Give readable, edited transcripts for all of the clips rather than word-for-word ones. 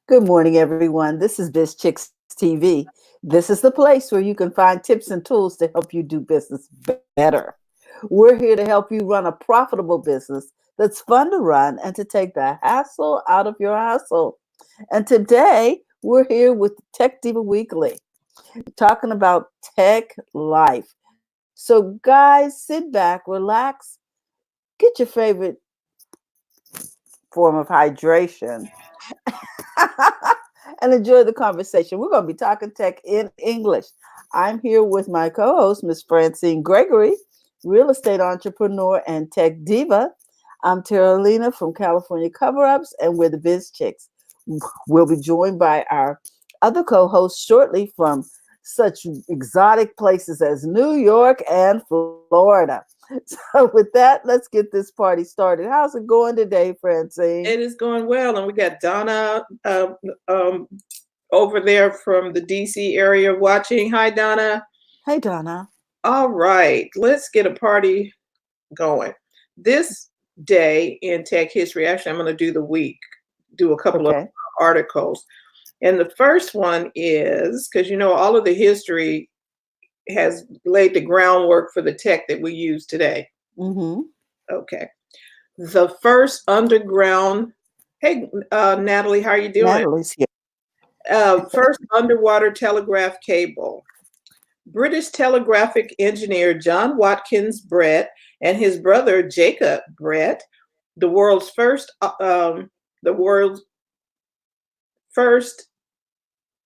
Good morning, everyone. This is Biz Chicks TV. This is the place where you can find tips and tools to help you do business better. We're here to help you run a profitable business that's fun to run and to take the hassle out of your hustle. And today, we're here with Tech Diva Weekly talking about tech life. So, guys, sit back, relax, get your favorite form of hydration and enjoy the conversation. We're going to be talking tech in English. I'm here with my co host, Miss Francine Gregory, real estate entrepreneur and tech diva. I'm Terralina from California Cover Ups, and we're the Biz Chicks. We'll be joined by our other co hosts shortly from such exotic places as New York and Florida. So, with that, let's get this party started. How's it going today, Francine? It is going well, and we got Donna over there from the DC area watching. Hi, Donna. Hey, Donna. All right, let's get a party going. This day in tech history, actually, I'm going to do the week, do a couple of articles. And the first one is because all of the history has laid the groundwork for the tech that we use today. Mm-hmm. Okay. The first underground. Hey, Natalie, how are you doing? Natalie's here. First underwater telegraph cable. British telegraphic engineer John Watkins Brett and his brother Jacob Brett, the world's first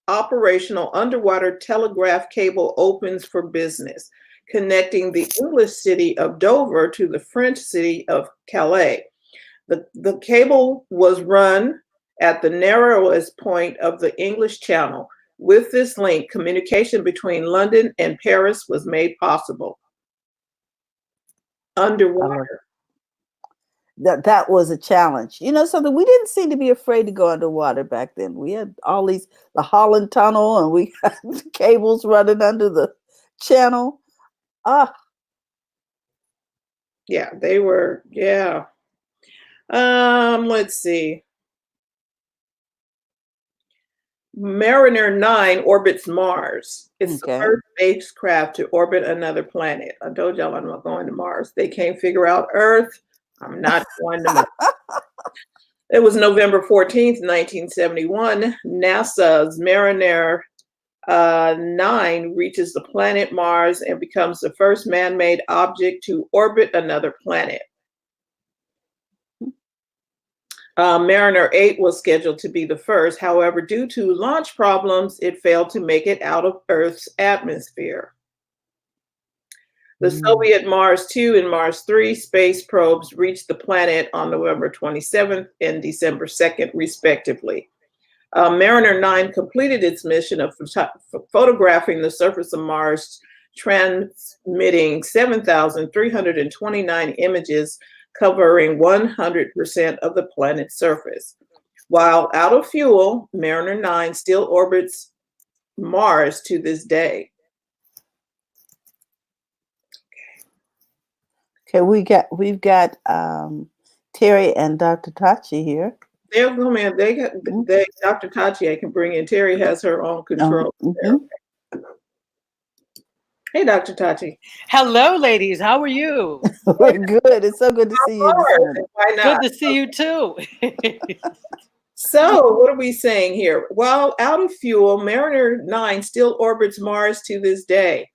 operational underwater telegraph cable opens for business, connecting the English city of Dover to the French city of Calais. The cable was run at the narrowest point of the English Channel. With this link, communication between London and Paris was made possible. Underwater. That was a challenge. You know something, we didn't seem to be afraid to go underwater back then. We had all the Holland Tunnel, and we had cables running under the channel. Yeah, they were. Yeah. Let's see. Mariner 9 orbits Mars. It's the first spacecraft to orbit another planet. I told y'all I'm not going to Mars. They can't figure out Earth. I'm not going to Mars. It was November 14th, 1971. NASA's Mariner 9 reaches the planet Mars and becomes the first man-made object to orbit another planet. Mariner 8 was scheduled to be the first. However, due to launch problems, it failed to make it out of Earth's atmosphere. The Soviet Mars 2 and Mars 3 space probes reached the planet on November 27th and December 2nd, respectively. Mariner 9 completed its mission of photographing the surface of Mars, transmitting 7,329 images covering 100% of the planet's surface. While out of fuel, Mariner 9 still orbits Mars to this day. Okay, we've got Terry and Dr. Tachi here. They'll come in. Dr. Tachi I can bring in. Terry has her own control. Hey, Dr. Tachi. Hello, ladies. How are you? We're good. It's so good to see you this morning. Why not? Good to see you too. So, what are we saying here? While out of fuel, Mariner 9 still orbits Mars to this day,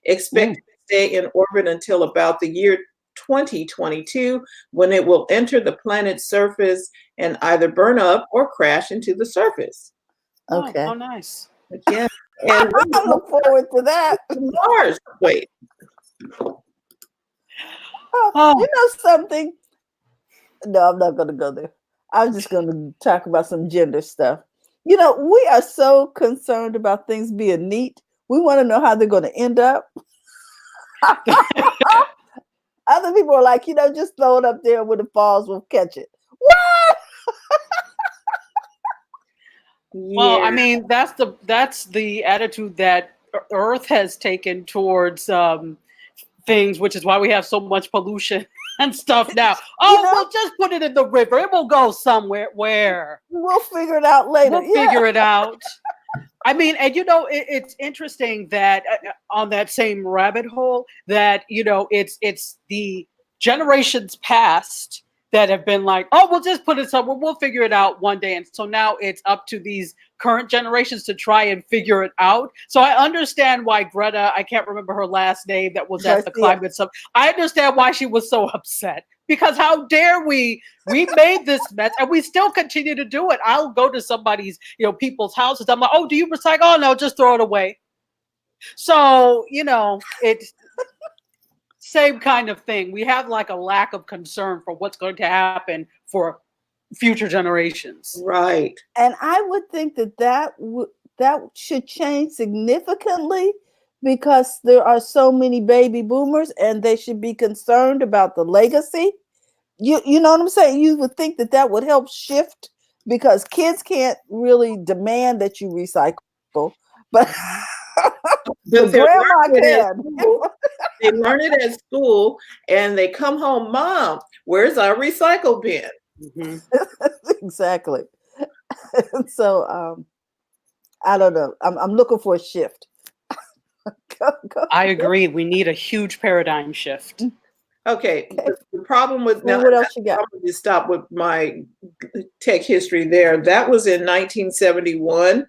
expected to stay in orbit until about the year 2022, when it will enter the planet's surface and either burn up or crash into the surface. Okay. Oh, nice. Yeah. And I look forward to that. Mars. Wait. You know something? No, I'm not going to go there. I'm just going to talk about some gender stuff. You know, we are so concerned about things being neat. We want to know how they're going to end up. Other people are like, just throw it up there. When it falls, we'll catch it. What? Well, I mean, that's the attitude that Earth has taken towards things, which is why we have so much pollution. and stuff now. We'll just put it in the river. It will go somewhere. Where? We'll figure it out later. We'll figure it out. I mean, and it's interesting that on that same rabbit hole that it's the generations past that have been like, oh, we'll just put it somewhere, we'll figure it out one day. And so now it's up to these current generations to try and figure it out. So I understand why Greta, I can't remember her last name, that was at the climate summit. I understand why she was so upset, because how dare we made this mess and we still continue to do it. I'll go to somebody's, people's houses. I'm like, oh, do you recycle? Oh no, just throw it away. So, it's same kind of thing. We have like a lack of concern for what's going to happen for future generations. Right. And I would think that should change significantly, because there are so many baby boomers and they should be concerned about the legacy. You know what I'm saying? You would think that would help shift, because kids can't really demand that you recycle, but grandma can. They learn it at school and they come home, Mom, where's our recycle bin? Mm-hmm. Exactly. So I don't know. I'm looking for a shift. Go. I agree. We need a huge paradigm shift. Okay. The problem with now, what else you got? I'm going to stop with my tech history there. That was in 1971.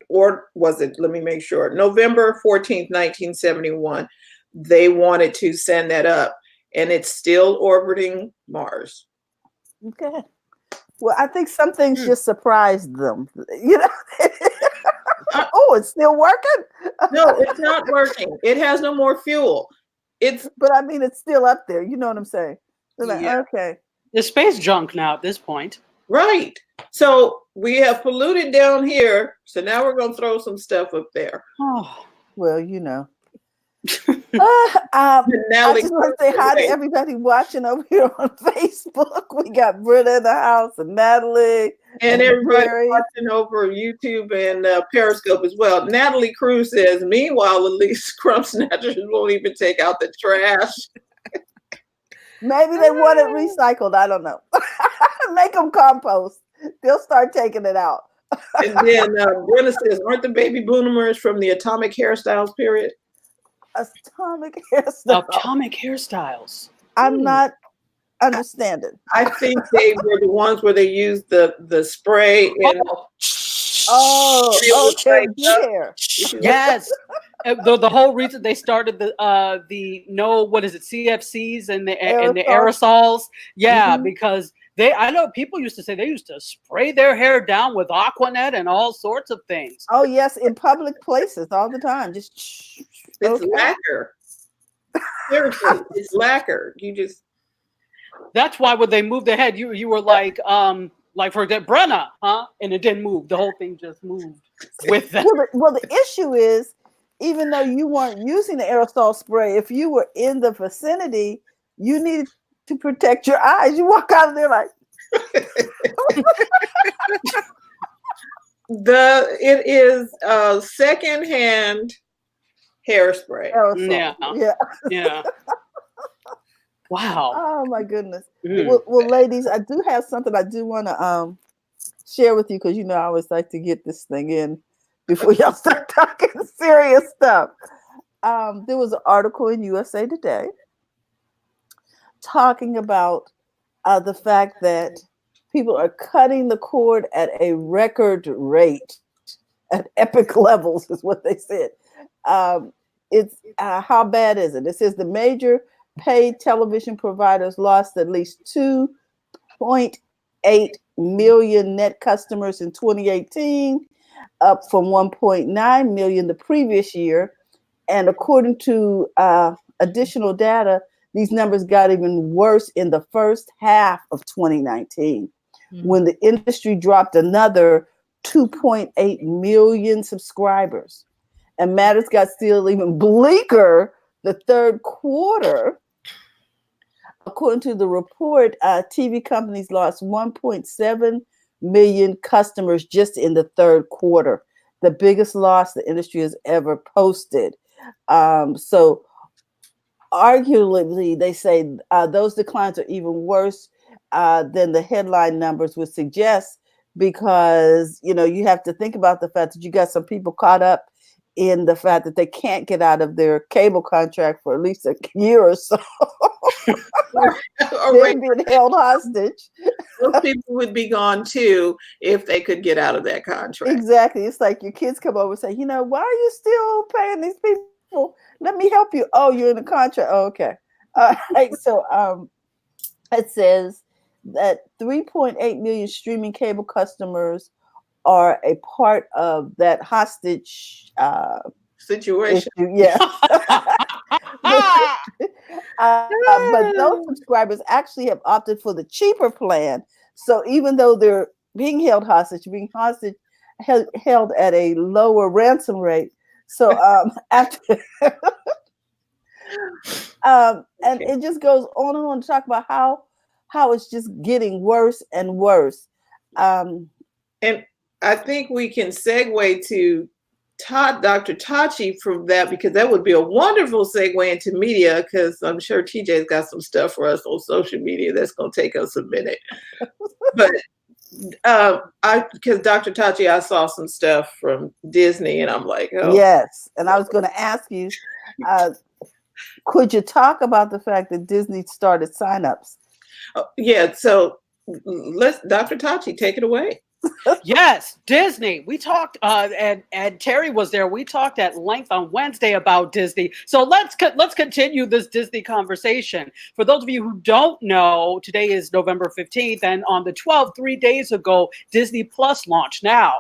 Or was it? Let me make sure. November 14th, 1971. They wanted to send that up, and it's still orbiting Mars. Okay. Well, I think some things just surprised them. Oh, it's still working? No, it's not working. It has no more fuel. But I mean, it's still up there. You know what I'm saying? Like, yeah. Okay. It's space junk now at this point. Right. So we have polluted down here. So now we're going to throw some stuff up there. Oh. Well, I just want to say hi to everybody watching over here on Facebook. We got Britta in the house and Natalie. And everybody watching over YouTube and Periscope as well. Natalie Cruz says, meanwhile, Elise Crumb Snatchers won't even take out the trash. Maybe they want it recycled. I don't know. Make them compost. They'll start taking it out. And then Brenda says, aren't the baby boomers from the atomic hairstyles period? Atomic hairstyles. Atomic hairstyles. I'm not understanding. I think they were the ones where they used the spray and okay. Hair. Yes. The whole reason they started the CFCs and the aerosols. Yeah, because I know people used to say they used to spray their hair down with Aquanet and all sorts of things. Oh yes, in public places all the time. Just it's lacquer. Seriously, it's lacquer. That's why when they moved their head, you were like for that Brenna, huh? And it didn't move. The whole thing just moved with them. Well, the issue is, even though you weren't using the aerosol spray, if you were in the vicinity, you needed to protect your eyes. You walk out of there like it is secondhand hairspray. Aerosol. Yeah. Wow. Oh my goodness. Well, ladies, I do have something I do want to share with you, because I always like to get this thing in before y'all start talking serious stuff. There was an article in USA Today talking about the fact that people are cutting the cord at a record rate, at epic levels, is what they said. It's how bad is it? It says the major paid television providers lost at least 2.8 million net customers in 2018, up from 1.9 million the previous year. And according to additional data, these numbers got even worse in the first half of 2019, when the industry dropped another 2.8 million subscribers. And matters got still even bleaker the third quarter. According to the report, TV companies lost 1.7 million customers just in the third quarter, the biggest loss the industry has ever posted. So Arguably, they say those declines are even worse than the headline numbers would suggest, because you have to think about the fact that you got some people caught up in the fact that they can't get out of their cable contract for at least a year or so. They're being held hostage. Those people would be gone too if they could get out of that contract. Exactly. It's like your kids come over and say, why are you still paying these people? Let me help you. Oh, you're in a contract. Oh, okay. Right. So it says that 3.8 million streaming cable customers are a part of that hostage situation. issue. Yeah. But those subscribers actually have opted for the cheaper plan. So even though they're being held hostage, held at a lower ransom rate. So after and it just goes on and on to talk about how it's just getting worse and worse. And I think we can segue to Dr. Tachi from that, because that would be a wonderful segue into media, because I'm sure TJ's got some stuff for us on social media that's going to take us a minute. But because Dr. Tachi, I saw some stuff from Disney and I'm like, oh. Yes. And I was going to ask you, could you talk about the fact that Disney started signups? Yeah. So Dr. Tachi, take it away. Yes, Disney. We talked, and Terry was there. We talked at length on Wednesday about Disney. So let's continue this Disney conversation. For those of you who don't know, today is November 15th, and on the 12th, 3 days ago, Disney Plus launched. Now,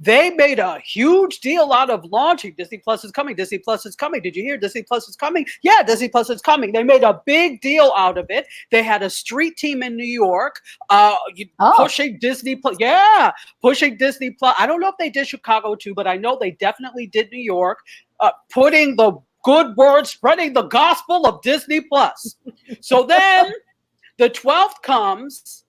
they made a huge deal out of launching. Disney Plus is coming. Disney Plus is coming. Did you hear? Disney Plus is coming. Yeah, Disney Plus is coming. They made a big deal out of it. They had a street team in New York pushing Disney Plus. Yeah, pushing Disney Plus. I don't know if they did Chicago too, but I know they definitely did New York, putting the good word, spreading the gospel of Disney Plus. So then the 12th comes,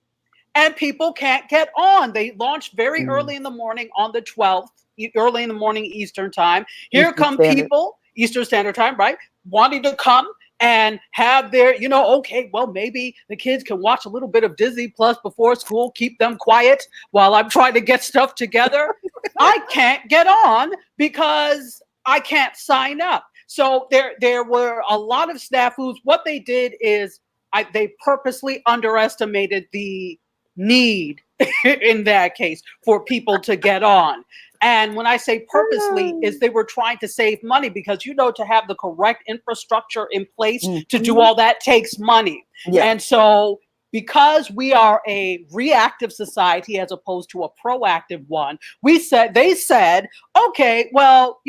and people can't get on. They launched very early in the morning on the 12th, early in the morning Eastern time. Here come people, Eastern Standard Time, right? Wanting to come and have their, okay, well, maybe the kids can watch a little bit of Disney Plus before school, keep them quiet while I'm trying to get stuff together. I can't get on because I can't sign up. So there were a lot of snafus. What they did is they purposely underestimated the need in that case for people to get on. And when I say purposely, is they were trying to save money, because to have the correct infrastructure in place to do all that takes money. Yeah. And so because we are a reactive society as opposed to a proactive one, they said, okay, well,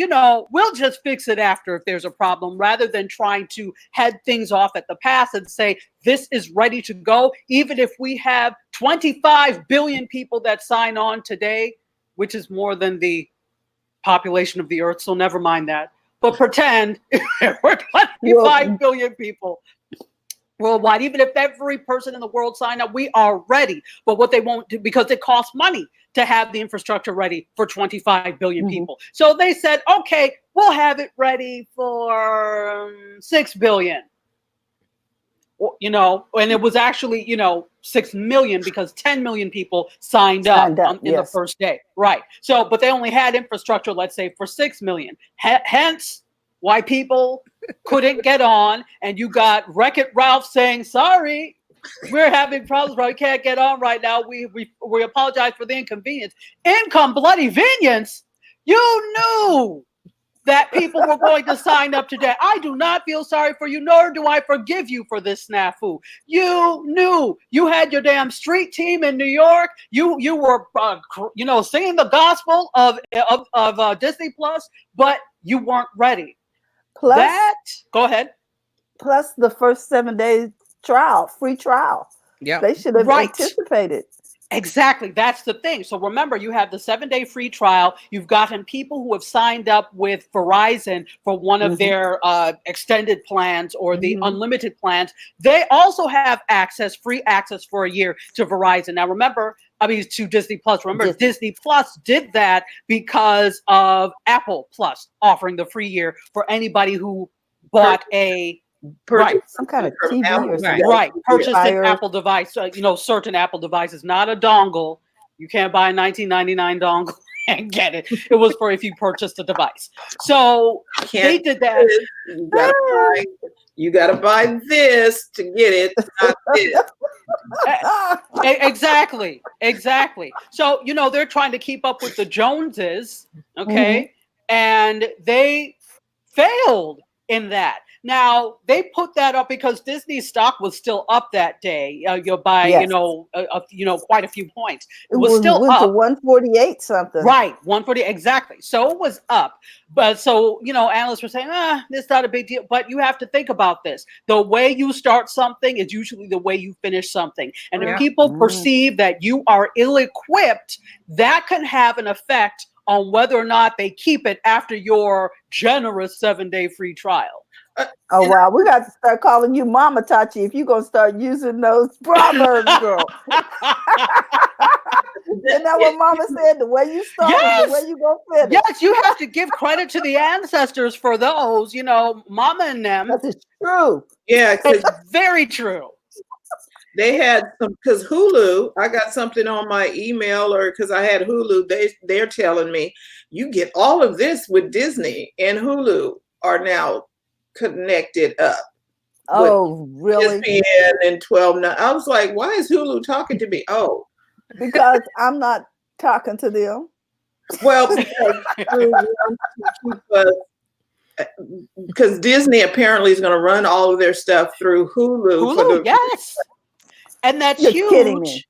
we'll just fix it after if there's a problem, rather than trying to head things off at the pass and say, this is ready to go. Even if we have 25 billion people that sign on today, which is more than the population of the earth. So never mind that, but pretend we're 25 billion people worldwide. Even if every person in the world signed up, we are ready. But what they won't do, because it costs money to have the infrastructure ready for 25 billion people. So they said, okay, we'll have it ready for 6 billion. And it was actually, 6 million, because 10 million people signed up in the first day. Right. So, but they only had infrastructure, let's say, for 6 million. Hence why people couldn't get on. And you got Wreck-It Ralph saying, sorry, we're having problems, but we can't get on right now. We apologize for the inconvenience. Income bloody venience. You knew that people were going to sign up today. I do not feel sorry for you, nor do I forgive you for this snafu. You knew. You had your damn street team in New York. You were, singing the gospel of Disney Plus, but you weren't ready. Plus, go ahead. Plus the first 7 days free trial. Yeah, they should have anticipated. Exactly. That's the thing. So remember, you have the 7-day free trial. You've gotten people who have signed up with Verizon for one of their extended plans or the unlimited plans. They also have free access for a year to Verizon. Now, to Disney Plus. Remember, Disney Plus did that because of Apple Plus offering the free year for anybody who bought a purchase Some kind of from TV Apple. or Right, something. right. Purchase an Fire. Apple device. Certain Apple devices, not a dongle. You can't buy a 1999 dongle and get it. It was for if you purchased a device. So they Can't did that. You gotta buy this to get it, not this. Exactly. So, they're trying to keep up with the Joneses, okay? And they failed in that. Now, they put that up because Disney's stock was still up that day, by, Yes. quite a few points. It It was still went to up. 148 something. Right, 140, exactly. So it was up. But so, analysts were saying, it's not a big deal. But you have to think about this. The way you start something is usually the way you finish something. And if people perceive that you are ill-equipped, that can have an effect on whether or not they keep it after your generous 7-day free trial. Oh, wow. We got to start calling you Mama Tachi if you're going to start using those proverbs, girl. Isn't that what Mama said? The way you start is the way you going to finish. Yes, you have to give credit to the ancestors for those, Mama and them. Because it's true. Yeah, It's very true. They had some, because Hulu, I got something on my email, or because I had Hulu, they're telling me you get all of this with Disney and Hulu are now connected up. Oh, really? ESPN and 12. I was like, why is Hulu talking to me? Oh, because I'm not talking to them. Well, because Disney apparently is going to run all of their stuff through Hulu. Yes. And that's You're kidding me. huge.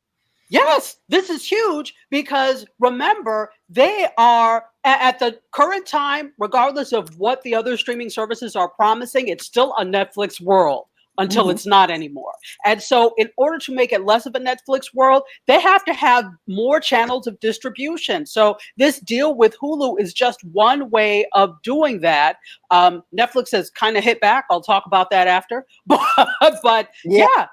Yes, this is huge because remember, they are at the current time, regardless of what the other streaming services are promising, it's still a Netflix world until it's not anymore. And so in order to make it less of a Netflix world, they have to have more channels of distribution. So this deal with Hulu is just one way of doing that. Netflix has kind of hit back. I'll talk about that after. But yeah.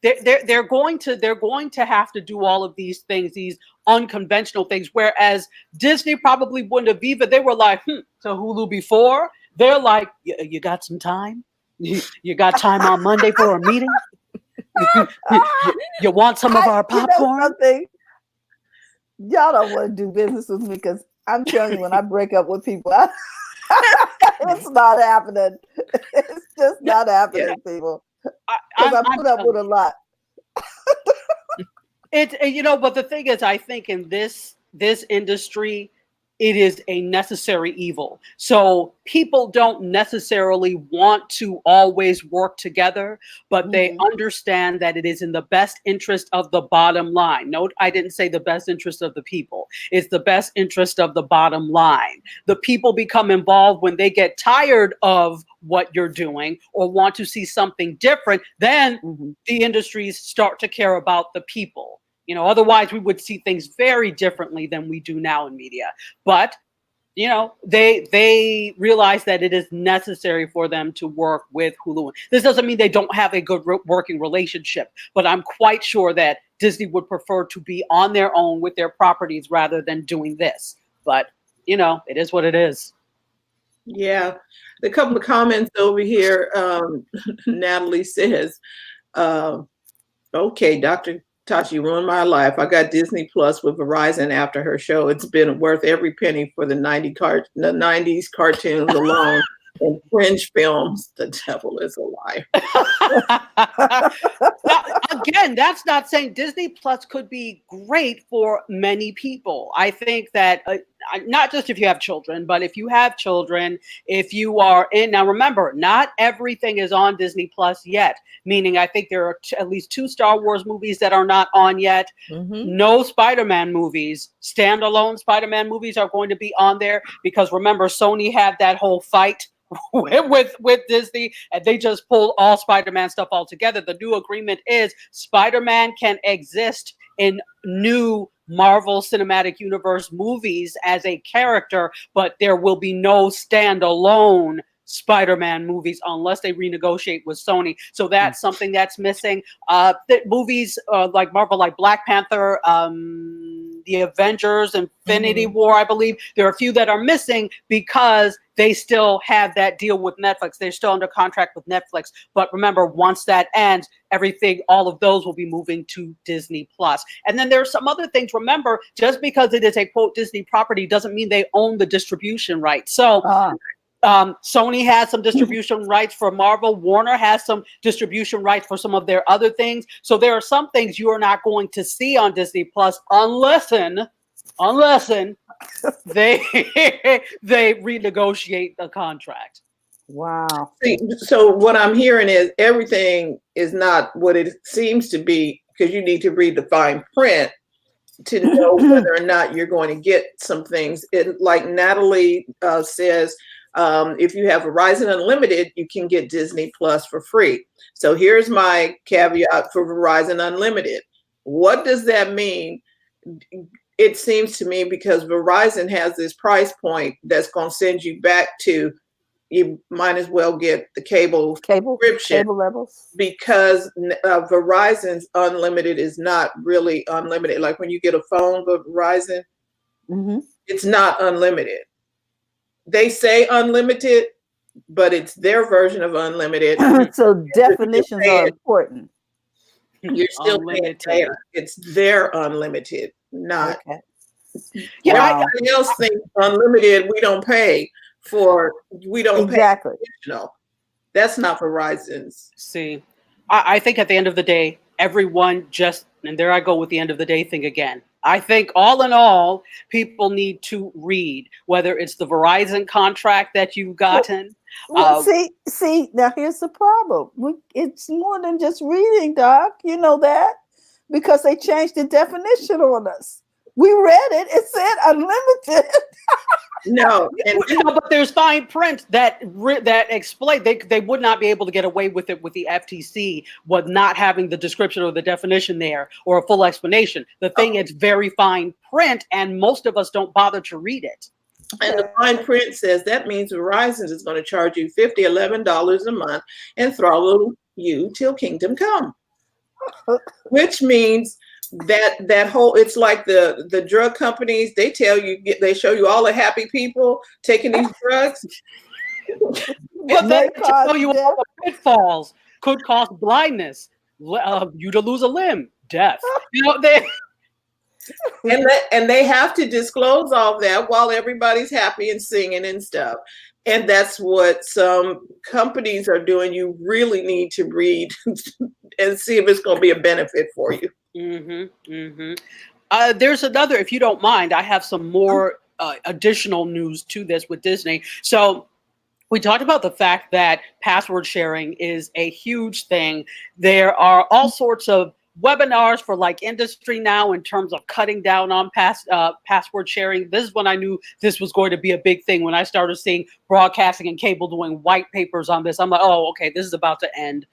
They're going to have to do all of these things, these unconventional things. Whereas Disney probably wouldn't have even. They were like to Hulu before. They're like, you got some time? You got time on Monday for a meeting? You want some of our popcorn? Y'all don't want to do business with me because I'm telling you, when I break up with people, it's not happening. It's just not happening, people. Because I put up with a lot. But the thing is, I think in this industry, it is a necessary evil. So people don't necessarily want to always work together, but they understand that it is in the best interest of the bottom line. Note, I didn't say the best interest of the people. It's the best interest of the bottom line. The people become involved when they get tired of what you're doing or want to see something different. Then the industries start to care about the people. Otherwise we would see things very differently than we do now in media. But, they realize that it is necessary for them to work with Hulu. This doesn't mean they don't have a good working relationship, but I'm quite sure that Disney would prefer to be on their own with their properties rather than doing this. But, it is what it is. Yeah. A couple of comments over here. Natalie says, okay, Dr. Tachi ruined my life. I got Disney Plus with Verizon after her show. It's been worth every penny for the 90s cartoons alone and fringe films. The devil is a liar. Now, again, that's not saying Disney Plus could be great for many people. I think that not just if you have children, but if you have children, if you are in, now remember, not everything is on Disney Plus yet, meaning I think there are at least 2 Star Wars movies that are not on yet. No Spider-Man movies, standalone Spider-Man movies are going to be on there because remember, Sony had that whole fight with Disney, and they just pulled all Spider-Man stuff all together. The new agreement is Spider-Man can exist in new Marvel Cinematic Universe movies as a character, but there will be no standalone Spider-Man movies unless they renegotiate with Sony. So that's something that's missing. Movies like Marvel, like Black Panther, the Avengers, Infinity War, I believe. There are a few that are missing because they still have that deal with Netflix. They're still under contract with Netflix. But remember, once that ends, everything, all of those will be moving to Disney Plus. And then there are some other things. Remember, just because it is a quote Disney property doesn't mean they own the distribution rights. So Sony has some distribution rights for Marvel. Warner has some distribution rights for some of their other things. So there are some things you are not going to see on Disney Plus unless they they renegotiate the contract. Wow. See, so what I'm hearing is everything is not what it seems to be, because you need to read the fine print to know whether or not you're going to get some things. Like Natalie says, if you have Verizon Unlimited, you can get Disney Plus for free. So here's my caveat for Verizon Unlimited. What does that mean? It seems to me because Verizon has this price point that's going to send you back to, you might as well get the cable subscription, cable levels, because Verizon's Unlimited is not really unlimited. Like when you get a phone with Verizon, it's not unlimited. They say unlimited, but it's their version of unlimited. So definitions are important. You're still paying there. It's their unlimited, not. Okay. Yeah, everybody else thinks unlimited. We don't pay for. We don't pay. No, that's not Verizon's. See, I think at the end of the day, everyone just, and there I go with the end of the day thing again. I think all in all, people need to read, whether it's the Verizon contract that you've gotten. Well, see, now here's the problem. It's more than just reading, Doc. You know that, because they changed the definition on us. We read it. It said unlimited. No, but there's fine print that explain they would not be able to get away with it with the FTC, with not having the description or the definition there or a full explanation. The thing is very fine print, and most of us don't bother to read it. And the fine print says that means Verizon is going to charge you $11 a month and throttle you till kingdom come, which means that whole, it's like the drug companies. They tell you, they show you all the happy people taking these drugs. But they tell you all the pitfalls, could cause blindness, you to lose a limb, death. You know, and they have to disclose all that while everybody's happy and singing and stuff. And that's what some companies are doing. You really need to read and see if it's going to be a benefit for you. There's another, if you don't mind, I have some more additional news to this with Disney. So we talked about the fact that password sharing is a huge thing. There are all sorts of webinars for like industry now in terms of cutting down on password sharing. This is when I knew this was going to be a big thing. When I started seeing broadcasting and cable doing white papers on this, I'm like, oh, okay, this is about to end.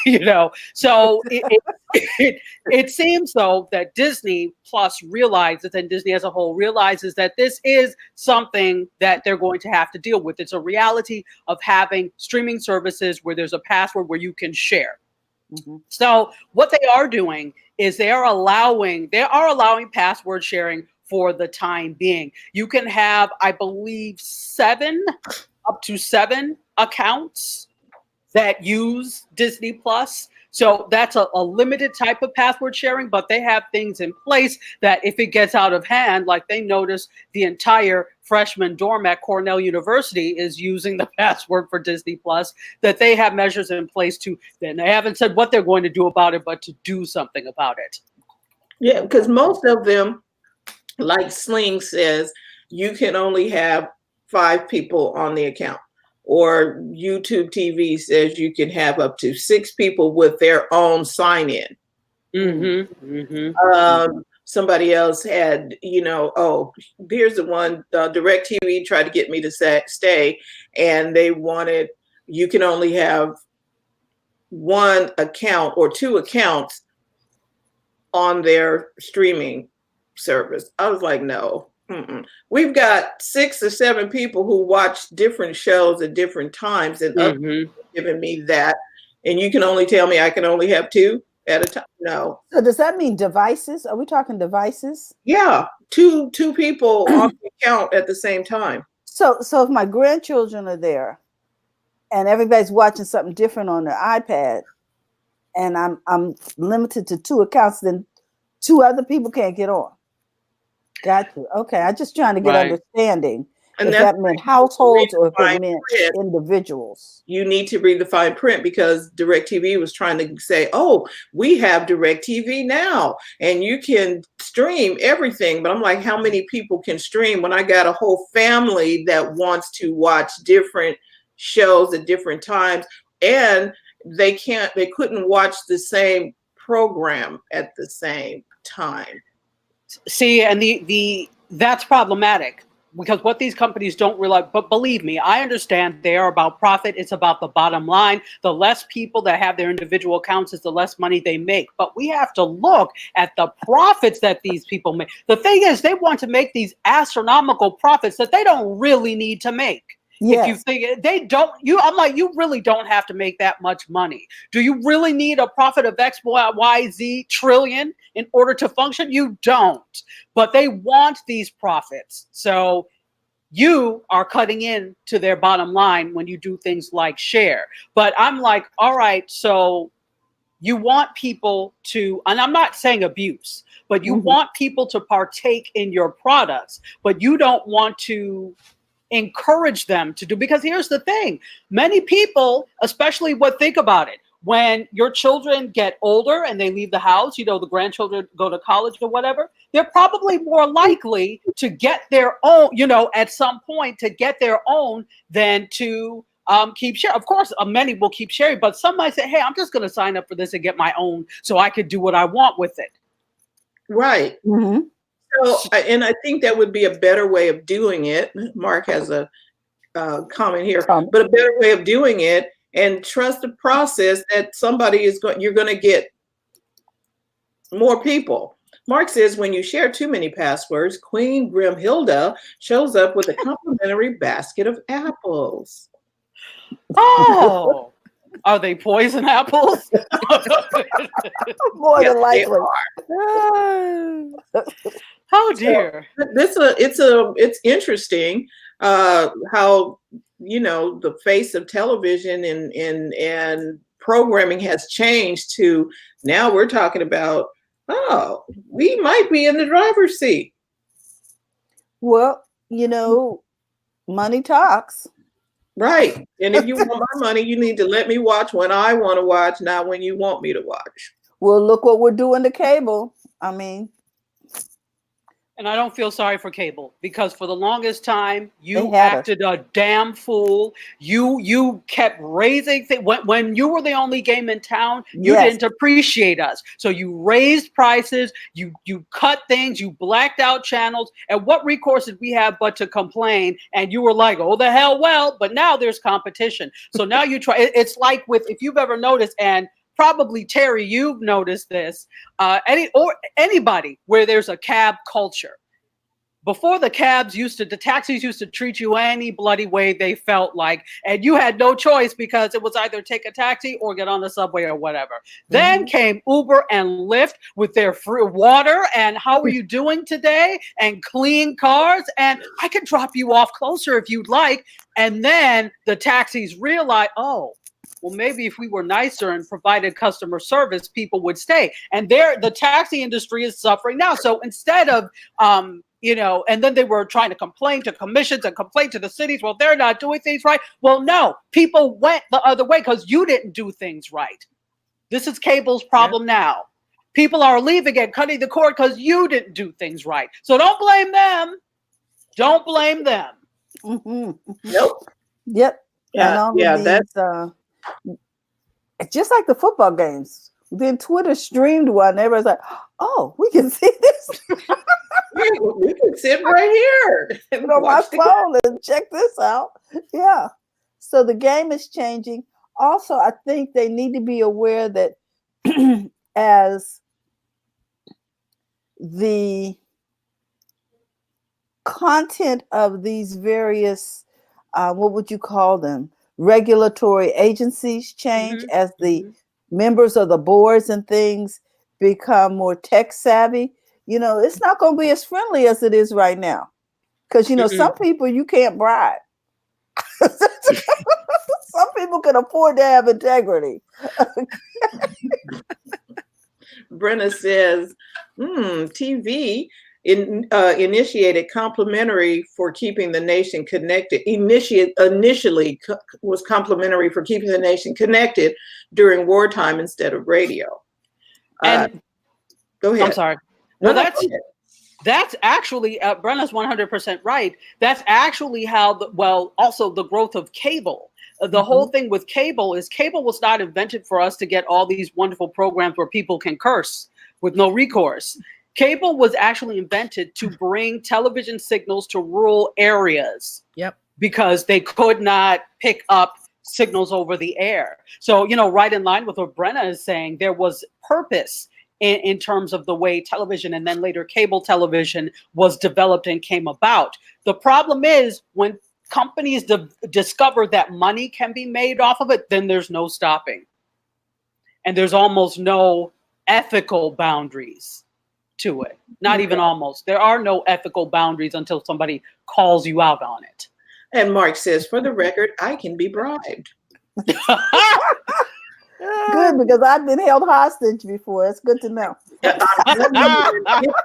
You know, so it seems though that Disney Plus realizes, and Disney as a whole realizes, that this is something that they're going to have to deal with. It's a reality of having streaming services where there's a password where you can share. So what they are doing is they are allowing password sharing for the time being. You can have, I believe, up to seven accounts that use Disney Plus. So that's a limited type of password sharing, but they have things in place that if it gets out of hand, like they notice the entire freshman dorm at Cornell University is using the password for Disney Plus, that they have measures in place to, then they haven't said what they're going to do about it, but to do something about it. Yeah, because most of them, like Sling says, you can only have 5 people on the account. Or YouTube TV says you can have up to 6 people with their own sign-in. Somebody else had, here's the one, DirecTV tried to get me to stay, and they wanted, you can only have 1 account or 2 accounts on their streaming service. I was like, no. We've got 6 or 7 people who watch different shows at different times, and others giving me that, and you can only tell me I can only have 2. at a time. No. So does that mean devices? Are we talking devices? Yeah. Two people on the account at the same time. So if my grandchildren are there and everybody's watching something different on their iPad and I'm limited to 2 accounts, then 2 other people can't get on. Got you. Okay. I'm just trying to get understanding And if that's that meant households or if it meant print. individuals. You need to read the fine print because DirecTV was trying to say, oh, we have DirecTV now and you can stream everything. But I'm like, how many people can stream when I got a whole family that wants to watch different shows at different times, and they couldn't watch the same program at the same time. See, and that's problematic because what these companies don't realize, but believe me, I understand they are about profit. It's about the bottom line. The less people that have their individual accounts is the less money they make. But we have to look at the profits that these people make. The thing is, they want to make these astronomical profits that they don't really need to make. Yes. If you think they don't, I'm like, you really don't have to make that much money. Do you really need a profit of X, Y, Z trillion in order to function? You don't. But they want these profits. So you are cutting in to their bottom line when you do things like share. But I'm like, all right, so you want people to, and I'm not saying abuse, but you want people to partake in your products, but you don't want to encourage them to do, because here's the thing, many people, especially think about it, when your children get older and they leave the house, the grandchildren go to college or whatever, they're probably more likely to get their own, at some point to get their own than to keep sharing. Of course, many will keep sharing, but some might say, hey, I'm just going to sign up for this and get my own so I could do what I want with it. Right. Mm-hmm. So, and I think that would be a better way of doing it. Mark has a comment here, but a better way of doing it, and trust the process that you're going to get more people. Mark says, when you share too many passwords, Queen Grimhilda shows up with a complimentary basket of apples. Oh, are they poison apples? More than likely. Oh dear. So, it's interesting how the face of television and programming has changed to now we're talking about, oh, we might be in the driver's seat. Well, money talks. Right. And if you want my money, you need to let me watch when I want to watch, not when you want me to watch. Well, look what we're doing to cable. I mean, and I don't feel sorry for cable, because for the longest time you acted a damn fool. You kept raising things. When you were the only game in town, you didn't appreciate us. So you raised prices, you cut things, you blacked out channels. And what recourse did we have but to complain? And you were like, oh, the hell, well, but now there's competition. So now you try. It's like if you've ever noticed, and probably Terry, you've noticed this, anybody where there's a cab culture. Before the taxis used to treat you any bloody way they felt like, and you had no choice because it was either take a taxi or get on the subway or whatever. Then came Uber and Lyft with their free water and how are you doing today and clean cars, and I could drop you off closer if you'd like. And then the taxis realized, oh, well, maybe if we were nicer and provided customer service, people would stay. And the taxi industry is suffering now. So instead of, and then they were trying to complain to commissions and complain to the cities. Well, they're not doing things right. Well, no, people went the other way because you didn't do things right. This is cable's problem now. People are leaving and cutting the cord because you didn't do things right. So don't blame them. Don't blame them. Nope. Yep. That's just like the football games. Then Twitter streamed one, and everybody's like, "Oh, we can see this. We can sit right here and on my phone and check this out." Yeah. So the game is changing. Also, I think they need to be aware that as the content of these various, what would you call them, regulatory agencies change, as the members of the boards and things become more tech savvy, it's not going to be as friendly as it is right now. Because, some people you can't bribe. Some people can afford to have integrity. Brenna says, TV initiated complimentary for keeping the nation connected. Initially was complimentary for keeping the nation connected during wartime instead of radio. And go ahead. I'm sorry. No, that's actually Brenna's 100% right. That's actually how also the growth of cable. The whole thing with cable was not invented for us to get all these wonderful programs where people can curse with no recourse. Cable was actually invented to bring television signals to rural areas. Yep. Because they could not pick up signals over the air. So, right in line with what Brenna is saying, there was purpose in terms of the way television and then later cable television was developed and came about. The problem is when companies discover that money can be made off of it, then there's no stopping. And there's almost no ethical boundaries to it. Not even almost. There are no ethical boundaries until somebody calls you out on it. And Mark says, for the record, I can be bribed. Good, because I've been held hostage before. It's good to know.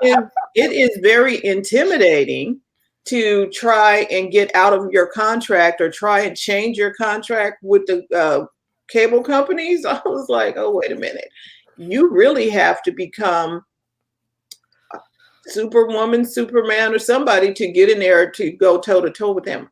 It is very intimidating to try and get out of your contract or try and change your contract with the cable companies. I was like, oh, wait a minute. You really have to become Superwoman, Superman, or somebody to get in there to go toe to toe with them.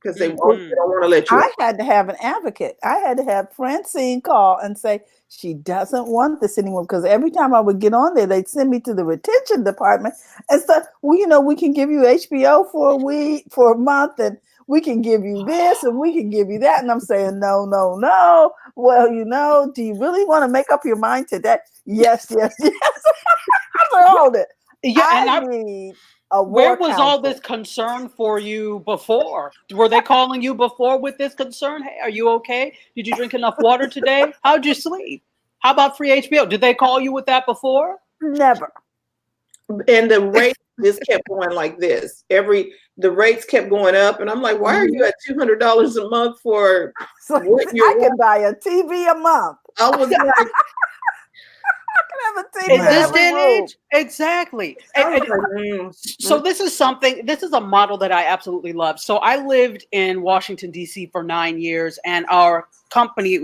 Because they don't want to let you. I had to have an advocate. I had to have Francine call and say she doesn't want this anymore. Because every time I would get on there, they'd send me to the retention department and say, well, we can give you HBO for a week, for a month, and we can give you this and we can give you that. And I'm saying, no. Well, do you really want to make up your mind to that? Yes. I hold it. Yeah, I need where was all this concern for you before? Were they calling you before with this concern? Hey, are you okay? Did you drink enough water today? How'd you sleep? How about free HBO? Did they call you with that before? Never. And the rate just kept going like this. The rates kept going up, and I'm like, why are you at $200 a month for? I can buy a TV a month. I was like. In this day and age, exactly. So this is a model that I absolutely love. So I lived in Washington, D.C. for 9 years, and our company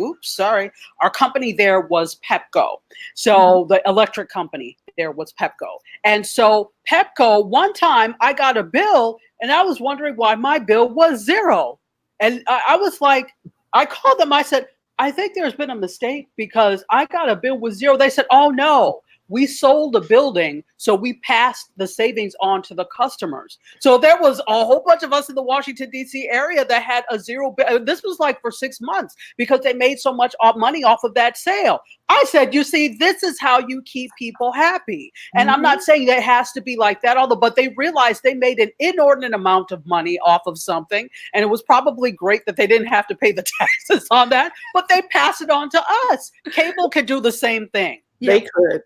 there was Pepco. So the electric company there was Pepco. And so Pepco, one time I got a bill and I was wondering why my bill was zero. And I was like, I called them, I said, I think there's been a mistake because I got a bill with zero. They said, oh no, we sold the building, so we passed the savings on to the customers. So there was a whole bunch of us in the Washington, D.C. area that had a zero bill. This was like for 6 months because they made so much money off of that sale. I said, you see, this is how you keep people happy. And I'm not saying that it has to be like that, but they realized they made an inordinate amount of money off of something. And it was probably great that they didn't have to pay the taxes on that, but they pass it on to us. Cable could do the same thing. They could.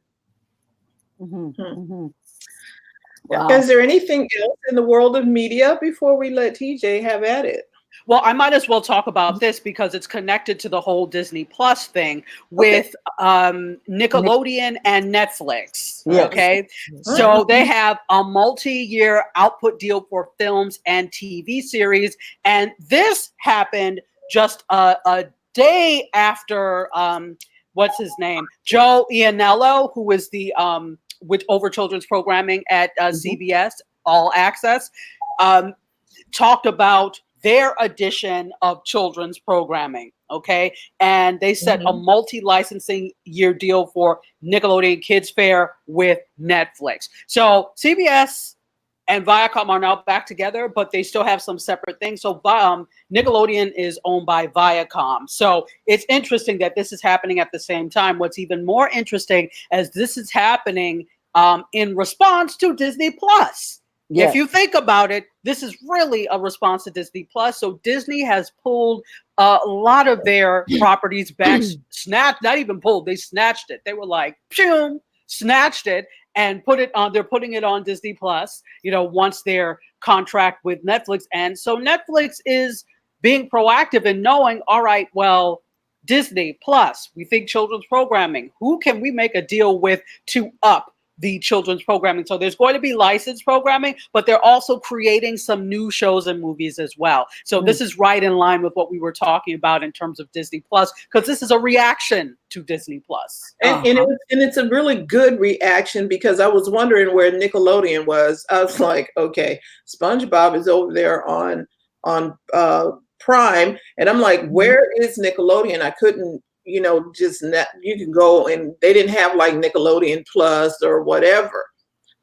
Wow. Is there anything else in the world of media before we let TJ have at it? Well, I might as well talk about this because it's connected to the whole Disney Plus thing with Nickelodeon and Netflix. Yes. Okay. So they have a multi-year output deal for films and TV series. And this happened just a day after, what's his name? Joe Iannello, who is the over children's programming at CBS All Access, talked about their edition of children's programming. Okay. And they set a multi-licensing year deal for Nickelodeon Kids Fair with Netflix. So CBS and Viacom are now back together, but they still have some separate things. So Nickelodeon is owned by Viacom. So it's interesting that this is happening at the same time. What's even more interesting is this is happening in response to Disney Plus. Yes. If you think about it, this is really a response to Disney Plus. So Disney has pulled a lot of their properties back, snatched, not even pulled, they snatched it. They were like, pshum, snatched it and put it on, they're putting it on Disney Plus, once their contract with Netflix ends. So Netflix is being proactive in knowing, all right, well, Disney Plus, we think children's programming, who can we make a deal with to up the children's programming? So there's going to be licensed programming, but they're also creating some new shows and movies as well. So this is right in line with what we were talking about in terms of Disney Plus, because this is a reaction to Disney Plus. And it's a really good reaction, because I was wondering where Nickelodeon was. I was like, okay, SpongeBob is over there on Prime, and I'm like, where is Nickelodeon? I couldn't, just you can go, and they didn't have like Nickelodeon Plus or whatever.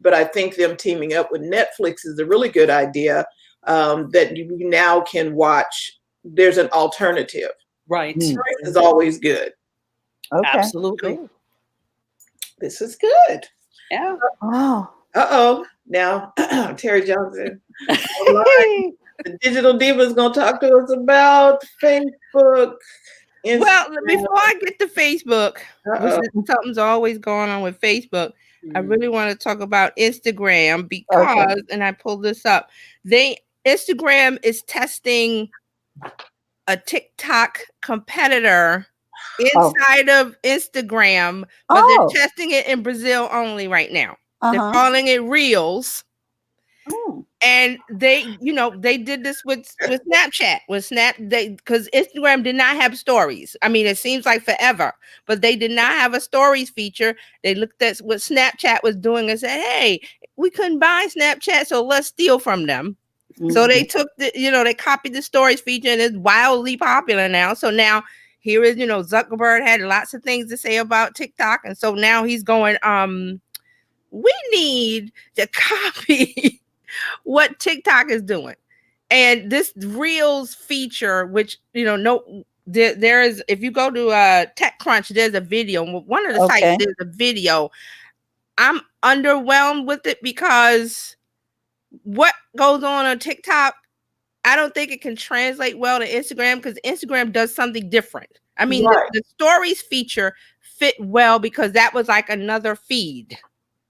But I think them teaming up with Netflix is a really good idea, that you now can watch. There's an alternative. Right. Choice is always good. Okay. Absolutely. This is good. Yeah. Oh. Uh-oh. Now, Terry Johnson. The Digital Divas going to talk to us about Facebook. Well, before I get to Facebook, something's always going on with Facebook. I really want to talk about Instagram because, and I pulled this up, Instagram is testing a TikTok competitor inside of Instagram, but they're testing it in Brazil only right now. They're calling it Reels. And they did this with Snapchat, because Instagram did not have stories. I mean, it seems like forever, but they did not have a stories feature. They looked at what Snapchat was doing and said, hey, we couldn't buy Snapchat, so let's steal from them. So they took they copied the stories feature, and it's wildly popular now. So now here is, Zuckerberg had lots of things to say about TikTok. And so now he's going, we need to copy what TikTok is doing. And this Reels feature, which, there is, if you go to TechCrunch, there's a video. One of the sites, there's a video. I'm underwhelmed with it because what goes on TikTok, I don't think it can translate well to Instagram, because Instagram does something different. I mean, the stories feature fit well because that was like another feed.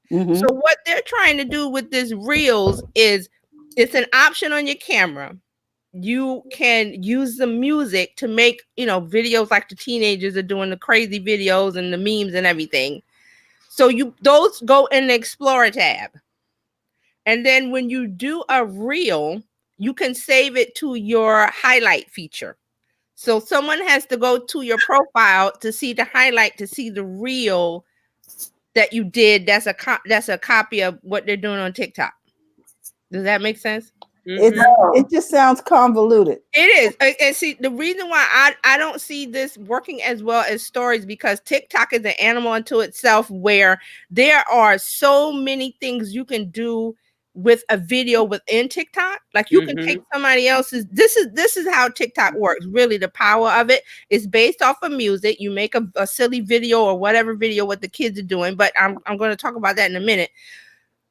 So what they're trying to do with this Reels is it's an option on your camera. You can use the music to make, videos like the teenagers are doing, the crazy videos and the memes and everything. So those go in the Explorer tab. And then when you do a reel, you can save it to your highlight feature. So someone has to go to your profile to see the highlight, to see the reel that you did. That's a copy of what they're doing on TikTok. Does that make sense? It just sounds convoluted. It is. And see, the reason why I don't see this working as well as stories, because TikTok is an animal unto itself, where there are so many things you can do with a video within TikTok. Like you can take somebody else's, this is how TikTok works. Really, the power of it is based off of music. You make a silly video or whatever video what the kids are doing, but I'm going to talk about that in a minute.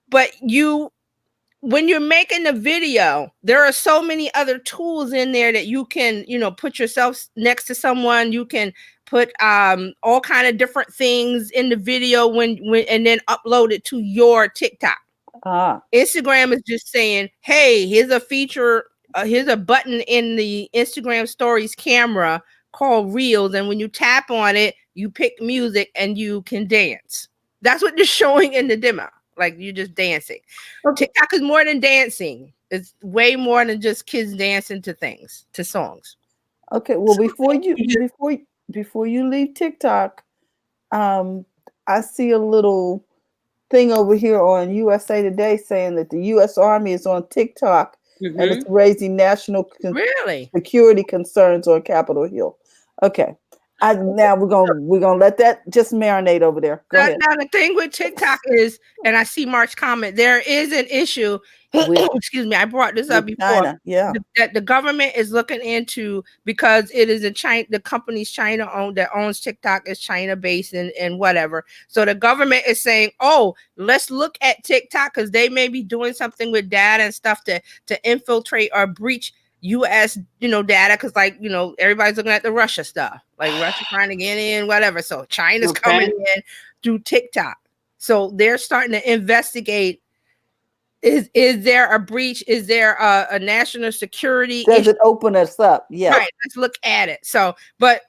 But when you're making the video, there are so many other tools in there that you can, put yourself next to someone. You can put all kind of different things in the video when and then upload it to your TikTok. Instagram is just saying, hey, here's a feature, here's a button in the Instagram stories camera called Reels, and when you tap on it, you pick music and you can dance. That's what they're showing in the demo. Like you're just dancing. TikTok is more than dancing. It's way more than just kids dancing to things, to songs. Okay, well, before you leave TikTok, I see a little thing over here on USA Today saying that the U.S. Army is on TikTok and it's raising national security concerns on Capitol Hill. Okay, Now we're gonna let that just marinate over there. Go ahead. Now the thing with TikTok is, and I see Mark's comment, there is an issue. Excuse me, I brought this up before. China, yeah. That the government is looking into, because it is a China, the company's China owned, that owns TikTok is China based and whatever. So the government is saying, oh, let's look at TikTok because they may be doing something with data and stuff to infiltrate or breach US, data, because everybody's looking at the Russia stuff, like Russia trying to get in, whatever. So China's coming in through TikTok. So they're starting to investigate. Is there a breach? Is there a national security Does issue? it open us up? Yeah. Right. Let's look at it. So, but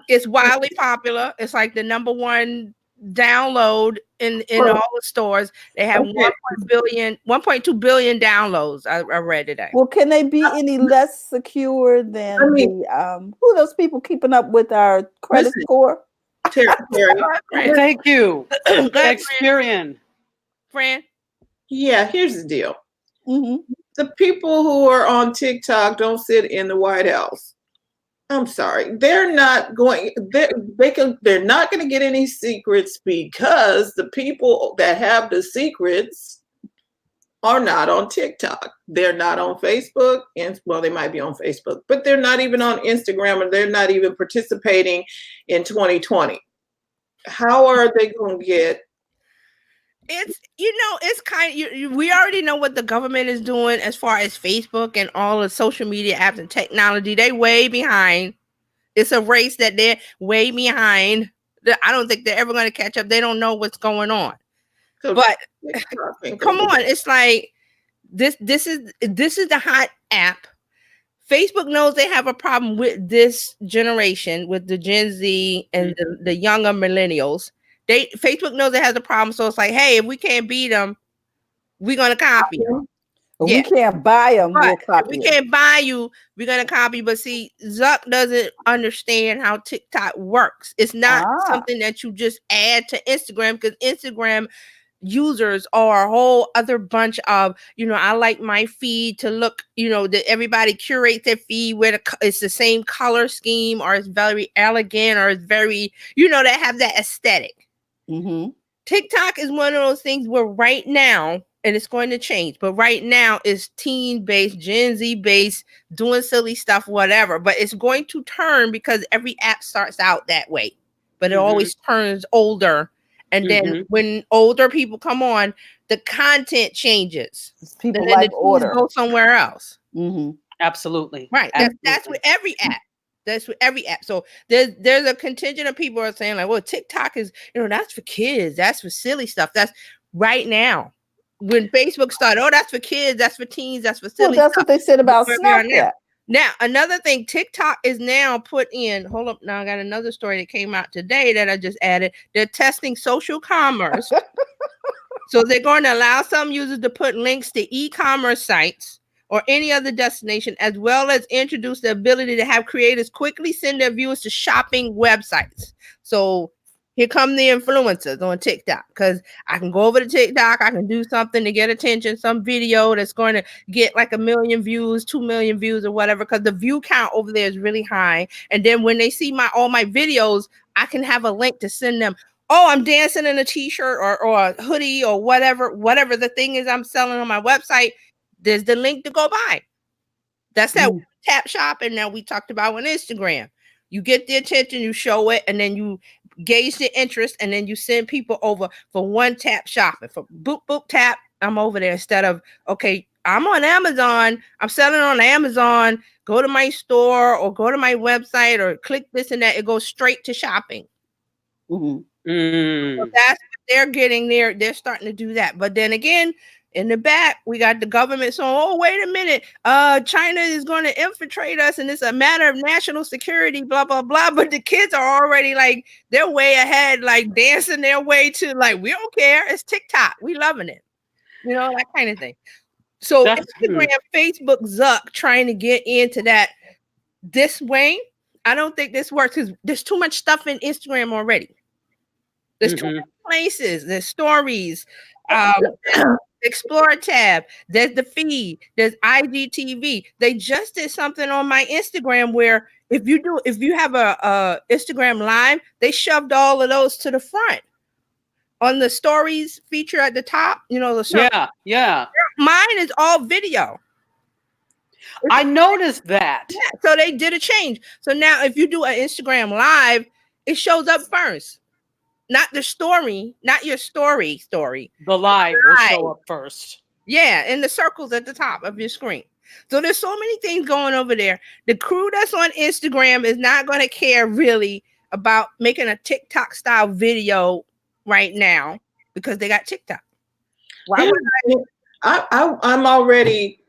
it's wildly popular. It's like the number one download in all the stores. They have 1.2 billion downloads. I read today. Well, can they be any less secure than who are those people keeping up with our credit score? Thank you. Experian. Fran? Yeah, here's the deal. The people who are on TikTok don't sit in the White House. I'm sorry. They're not going they're not going to get any secrets because the people that have the secrets are not on TikTok. They're not on Facebook, and well, they might be on Facebook, but they're not even on Instagram, and they're not even participating in 2020. How are they going to get? It's it's kind of, we already know what the government is doing as far as Facebook and all the social media apps and technology. They way behind. It's a race that they're way behind. I don't think they're ever going to catch up. They don't know what's going on. But come on, it's like this is the hot app. Facebook knows they have a problem with this generation, with the Gen Z and the younger millennials. Facebook knows it has a problem, so it's like, hey, if we can't beat them, we're gonna copy them. We can't buy them. We'll copy. We can't buy you. We're gonna copy. But see, Zuck doesn't understand how TikTok works. It's not something that you just add to Instagram, because Instagram users are a whole other bunch of, I like my feed to look, that everybody curates their feed where it's the same color scheme, or it's very elegant, or it's very, that have that aesthetic. TikTok is one of those things where right now, and it's going to change, but right now is teen based, Gen Z based, doing silly stuff, whatever. But it's going to turn, because every app starts out that way, but it always turns older. And then when older people come on, the content changes. People and like the order. Go somewhere else. Absolutely. Right. Absolutely. That's with every app. That's with every app. So there's a contingent of people are saying like, well, TikTok is, that's for kids. That's for silly stuff. That's right now. When Facebook started, that's for kids. That's for teens. That's for silly stuff. That's what they said about Snapchat. Now, another thing, TikTok is now put in, hold up, now I got another story that came out today that I just added. They're testing social commerce. So they're going to allow some users to put links to e-commerce sites or any other destination, as well as introduce the ability to have creators quickly send their viewers to shopping websites. So here come the influencers on TikTok, because I can go over to TikTok, I can do something to get attention, some video that's going to get like 1 million views, 2 million views, or whatever, because the view count over there is really high. And then when they see all my videos, I can have a link to send them, oh, I'm dancing in a t-shirt or a hoodie or whatever the thing is I'm selling on my website. There's the link to go buy. That's that tap shopping that we talked about on Instagram. You get the attention, you show it, and then you gauge the interest, and then you send people over for one tap shopping. For boop, boop, tap, I'm over there, instead of, okay, I'm on Amazon, I'm selling on Amazon, go to my store or go to my website or click this and that. It goes straight to shopping. So that's what they're getting there. They're starting to do that. But then again, in the back, we got the government saying, oh, wait a minute, China is going to infiltrate us, and it's a matter of national security, blah, blah, blah. But the kids are already like, they're way ahead, like dancing their way to, like, we don't care. It's TikTok. We loving it. That kind of thing. So Instagram, Facebook, Zuck trying to get into that this way. I don't think this works, because there's too much stuff in Instagram already. There's too many places. There's stories. Explore tab, there's the feed, there's IGTV. They just did something on my Instagram where if you have a Instagram live, they shoved all of those to the front on the stories feature at the top. You know, Yeah. Mine is all video. I noticed that. Yeah, so they did a change. So now if you do an Instagram live, it shows up first. Not the story, not your story. The live will show up first. Yeah, in the circles at the top of your screen. So there's so many things going over there. The crew that's on Instagram is not going to care really about making a TikTok style video right now because they got TikTok. Why would I'm already,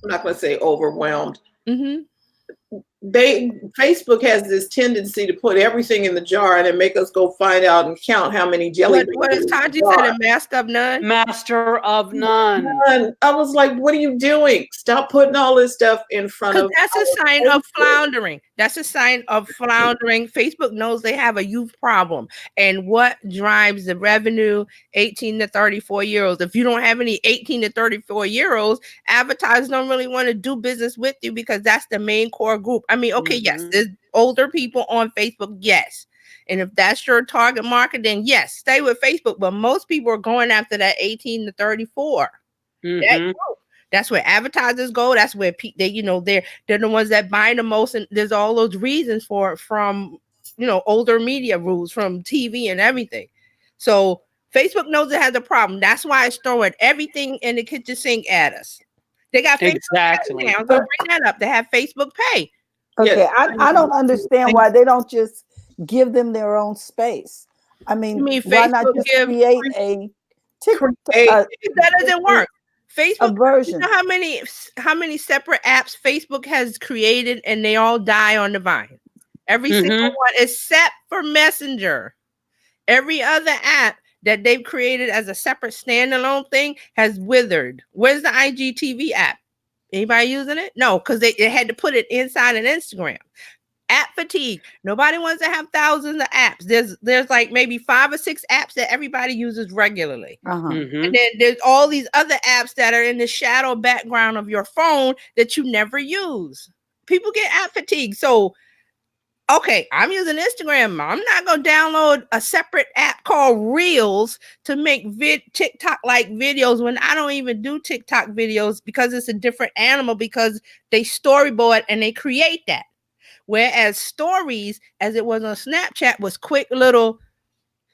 I'm not going to say overwhelmed. Mm-hmm. Facebook has this tendency to put everything in the jar and then make us go find out and count how many jelly beans. What is Taji said? A master of none. Master of none. I was like, what are you doing? Stop putting all this stuff in front of. That's a sign of floundering. That's a sign of floundering. Facebook knows they have a youth problem. And what drives the revenue? 18 to 34-year-olds. If you don't have any 18 to 34-year-olds, advertisers don't really want to do business with you because that's the main core group. I mean, okay, yes, there's older people on Facebook, yes. And if that's your target market, then yes, stay with Facebook. But most people are going after that 18 to 34. That's where advertisers go. That's where they're the ones that buy the most. And there's all those reasons for it from, older media rules from TV and everything. So Facebook knows it has a problem. That's why it's throwing everything in the kitchen sink at us. They got Facebook exactly. Pay. I'm going to bring that up. They have Facebook Pay. Okay, yes. I don't understand why they don't just give them their own space. I mean why not just create a TikTok? That doesn't work. Facebook version. You know how many separate apps Facebook has created, and they all die on the vine. Every single one, except for Messenger. Every other app that they've created as a separate standalone thing has withered. Where's the IGTV app? Anybody using it? No, because they had to put it inside an Instagram. App fatigue. Nobody wants to have thousands of apps. There's like maybe 5 or 6 apps that everybody uses regularly. And then there's all these other apps that are in the shadow background of your phone that you never use. People get app fatigue. So, okay, I'm using Instagram. I'm not going to download a separate app called Reels to make TikTok-like videos when I don't even do TikTok videos because it's a different animal because they storyboard and they create that. Whereas stories, as it was on Snapchat, was quick little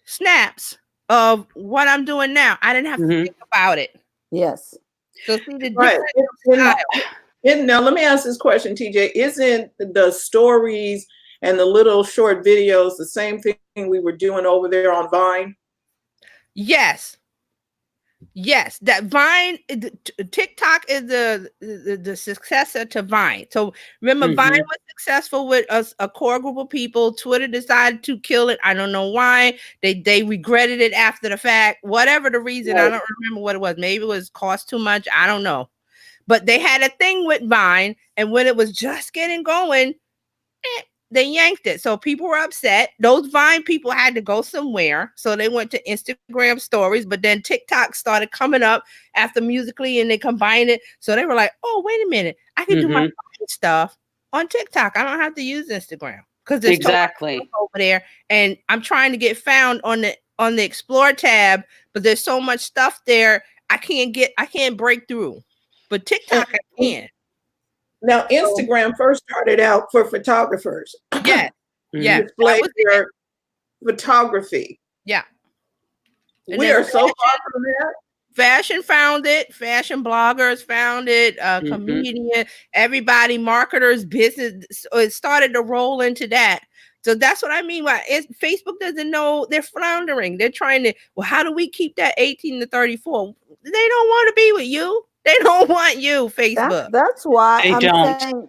snaps of what I'm doing now. I didn't have to think about it. Yes. So see the difference. Now, let me ask this question, TJ. Isn't the stories and the little short videos the same thing we were doing over there on Vine? Yes, that Vine, TikTok is the successor to Vine. So remember, Vine was successful with a core group of people. Twitter decided to kill it. I don't know why. They regretted it after the fact. Whatever the reason, I don't remember what it was. Maybe it was cost too much. I don't know. But they had a thing with Vine, and when it was just getting going, they yanked it. So people were upset. Those Vine people had to go somewhere. So they went to Instagram stories, but then TikTok started coming up after Musical.ly and they combined it. So they were like, oh, wait a minute. I can do my Vine stuff on TikTok. I don't have to use Instagram because there's exactly so over there. And I'm trying to get found on the Explore tab, but there's so much stuff there. I can't break through. But TikTok I can. Now, Instagram first started out for photographers. Yeah. Display your photography. Yeah. And we are so far from that. Fashion found it. Fashion bloggers found it. Comedian, everybody, marketers, business. It started to roll into that. So that's what I mean. Why Facebook doesn't know they're floundering. They're trying to, how do we keep that 18 to 34? They don't want to be with you. They don't want you, Facebook. That's why I'm saying.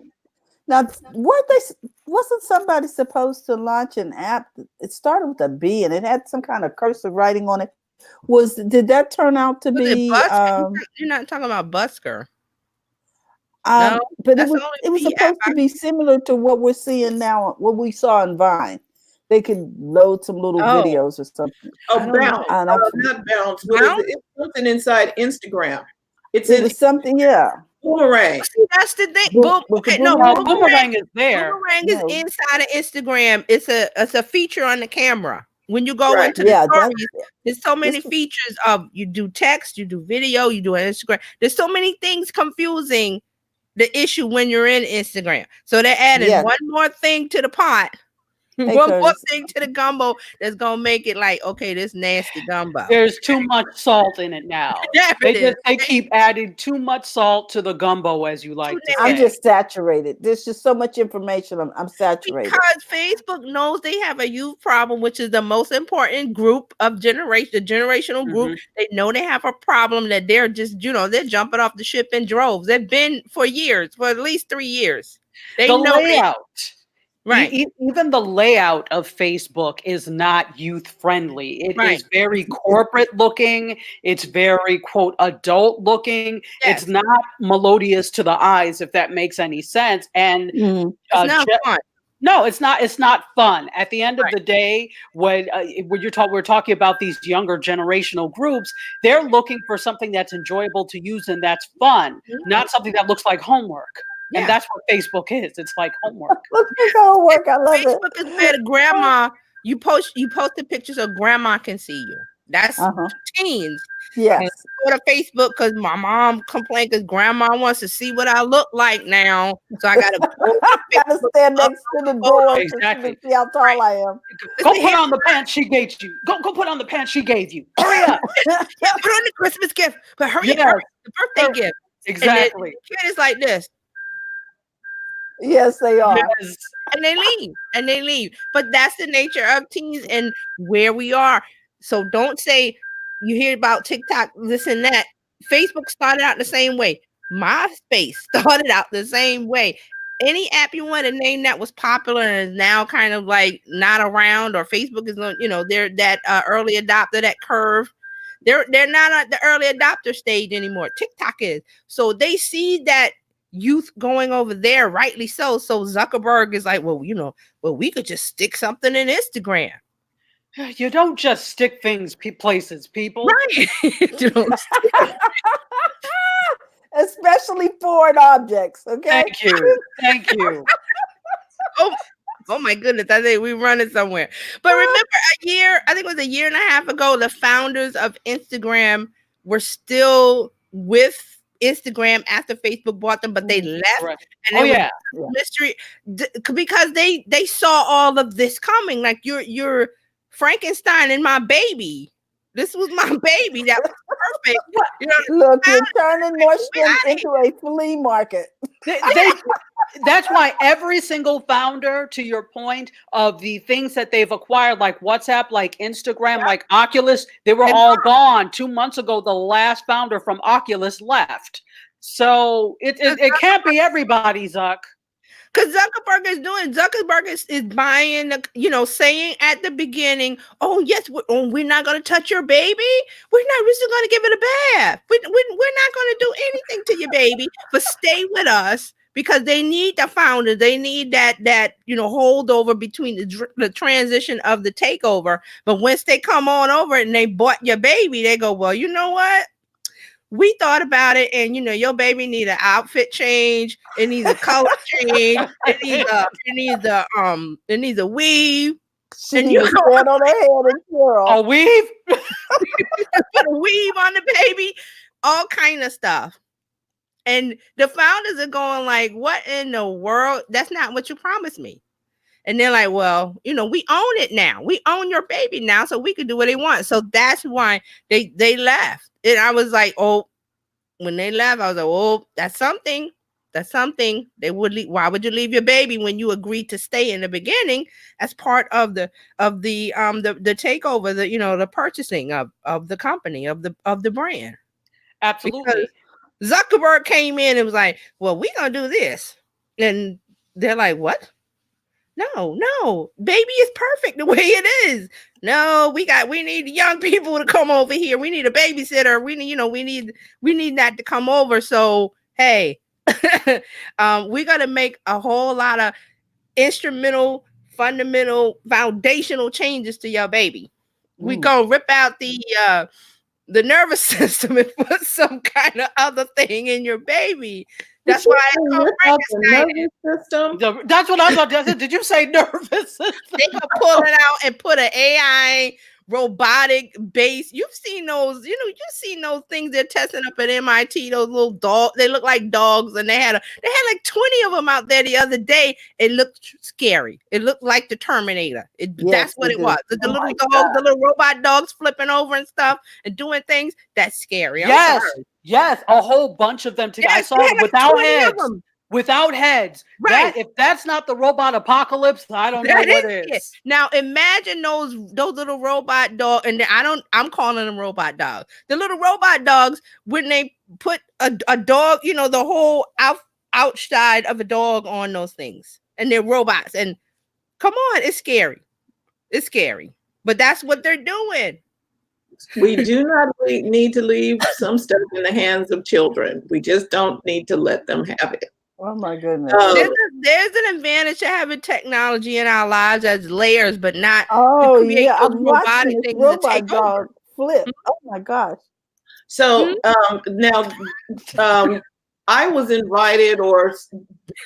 Now, wasn't somebody supposed to launch an app? It started with a B and it had some kind of cursive writing on it. Did that turn out to be? You're not talking about Busker. No, but it was supposed to be similar to what we're seeing now. What we saw in Vine. They could load some little videos or something. Bounce. Not Bounce. It's something inside Instagram. It was something, yeah. Boomerang. See, that's the thing. With the Okay, no, boomerang? Boomerang is there. Boomerang is No. inside of Instagram. It's a feature on the camera. When you go Right. into the Yeah, stories, there's so many this- features of you do text, you do video, you do Instagram. There's so many things confusing the issue when you're in Instagram. So they're adding Yeah. one more thing to the pot. Hey, One more Curtis. thing to the gumbo that's gonna make it like, okay, this nasty gumbo. There's too much salt in it now. Yeah, it is. They keep adding too much salt to the gumbo, as you like to I'm say. just saturated. There's just so much information. I'm saturated. Because Facebook knows they have a youth problem, which is the most important group of generation, the generational group. They know they have a problem that they're just, they're jumping off the ship in droves. They've been for years, for at least 3 years. They The know layout. right. Even the layout of Facebook is not youth friendly. It is very corporate looking. It's very, quote, adult looking. Yes. It's not melodious to the eyes, if that makes any sense. And it's not fun. No, it's not. It's not fun. At the end of the day, when we're talking about these younger generational groups, they're looking for something that's enjoyable to use and that's fun, not something that looks like homework. Yeah. And that's what Facebook is. It's like homework. Looks like homework. I love it. Facebook is where the grandma, you posted pictures so grandma can see you. That's teens. Yes. And go to Facebook because my mom complained because grandma wants to see what I look like now. So I gotta gotta stand next to the door exactly. to see how tall I am. Go put on the pants she gave you. Go put on the pants she gave you. Hurry up. Put on the Christmas gift, but hurry up, the birthday gift. Exactly. And the kid is like this. Yes, they are. Yes. And they leave. But that's the nature of teens and where we are. So don't say you hear about TikTok, this and that. Facebook started out the same way. MySpace started out the same way. Any app you want to name that was popular and is now kind of like not around, or Facebook is, they're that early adopter, that curve. They're not at the early adopter stage anymore. TikTok is. So they see that youth going over there, rightly so. So Zuckerberg is like, well, we could just stick something in Instagram. You don't just stick things places, people. Right. Especially foreign objects. Okay. Thank you. Oh my goodness. I think we're running somewhere. But remember I think it was a year and a half ago, the founders of Instagram were still with Instagram after Facebook bought them, but they left. Right. And mystery because they saw all of this coming. Like you're Frankenstein and my baby. This was my baby. That was perfect. Look, you're turning Nordstrom into a flea market. That's why every single founder, to your point, of the things that they've acquired, like WhatsApp, like Instagram, like Oculus, they were all gone. 2 months ago, the last founder from Oculus left. So it can't be everybody, Zuck. Because Zuckerberg is buying, saying at the beginning, oh, yes, we're not going to touch your baby. We're just going to give it a bath. We're not going to do anything to your baby, but stay with us because they need the founder. They need that holdover between the transition of the takeover. But once they come on over and they bought your baby, they go, well, you know what? We thought about it, and your baby need an outfit change. It needs a color change. It needs a weave. She needs to stand on her head and twirl. A weave? Put a weave on the baby. All kind of stuff. And the founders are going like, "What in the world? That's not what you promised me." And they're like, well, we own it now. We own your baby now, so we can do what they want. So that's why they left. And I was like, oh, when they left, I was like, oh, that's something. That's something. They would leave. Why would you leave your baby when you agreed to stay in the beginning as part of the takeover, the purchasing of the company, of the brand? Absolutely. Because Zuckerberg came in and was like, well, we're gonna do this. And they're like, what? No, baby is perfect the way it is. No, we need young people to come over here. We need a babysitter. We need that to come over. So, hey, we got to make a whole lot of instrumental, fundamental, foundational changes to your baby. We gonna rip out the the nervous system and put some kind of other thing in your baby. That's why it's called Frankenstein. Nervous system. That's what I thought. Did you say nervous system? They could pull it out and put an AI robotic base. You've seen those, you've seen those things they're testing up at MIT, those little dogs. They look like dogs, and they had like 20 of them out there the other day. It looked scary. It looked like the Terminator. That's what it was. The little dogs, the little robot dogs flipping over and stuff and doing things. That's scary. Yes, a whole bunch of them together. Yes, I saw them without heads. Without heads. Right. If that's not the robot apocalypse, I don't know what is. Now imagine those little robot dogs, and I'm calling them robot dogs. The little robot dogs, when they put a dog, the whole outside of a dog on those things, and they're robots. And come on, it's scary. It's scary. But that's what they're doing. We do not need to leave some stuff in the hands of children. We just don't need to let them have it. Oh my goodness. There's an advantage to having technology in our lives as layers, but not. Oh yeah, I'm watching this robot dog flip. Oh my gosh. So now, I was invited, or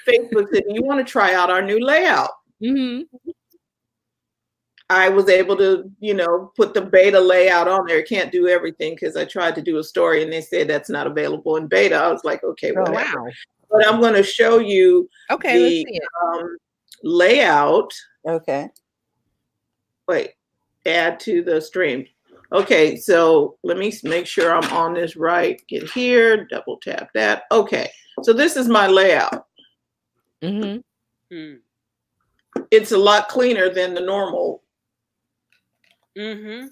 Facebook said, "You want to try out our new layout?" Mm-hmm. I was able to, put the beta layout on there. Can't do everything because I tried to do a story and they said that's not available in beta. I was like, okay, whatever. Wow. But I'm going to show you the layout. Okay. Wait, add to the stream. Okay, so let me make sure I'm on this right. Get here, double tap that. Okay, so this is my layout. Mm-hmm. It's a lot cleaner than the normal. Mm-hmm.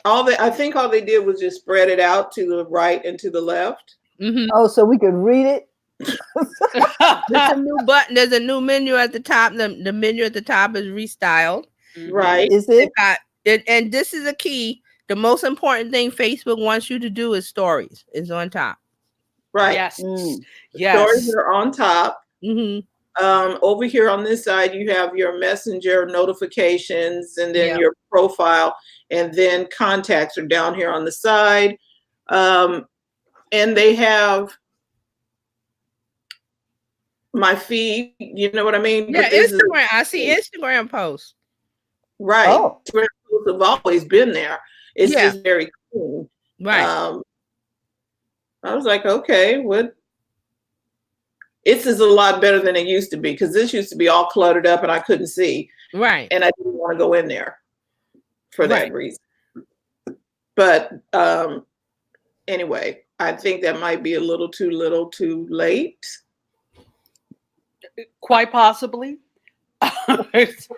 I think all they did was just spread it out to the right and to the left. Mm-hmm. Oh, so we could read it. There's a new button. There's a new menu at the top. The menu at the top is restyled. Right. Is it? And this is a key. The most important thing Facebook wants you to do is stories. Is on top. Right. Yes. Yes. Stories are on top. Mm-hmm. Over here on this side, you have your messenger notifications, and then your profile, and then contacts are down here on the side. And they have my feed, you know what I mean? Yeah, Instagram. I see Instagram posts. Right. Oh. Instagram posts have always been there. It's just very cool. Right. I was like, okay, what? This is a lot better than it used to be, because this used to be all cluttered up and I couldn't see. Right. And I didn't want to go in there for that reason. But anyway, I think that might be a little too late. Quite possibly. I'll just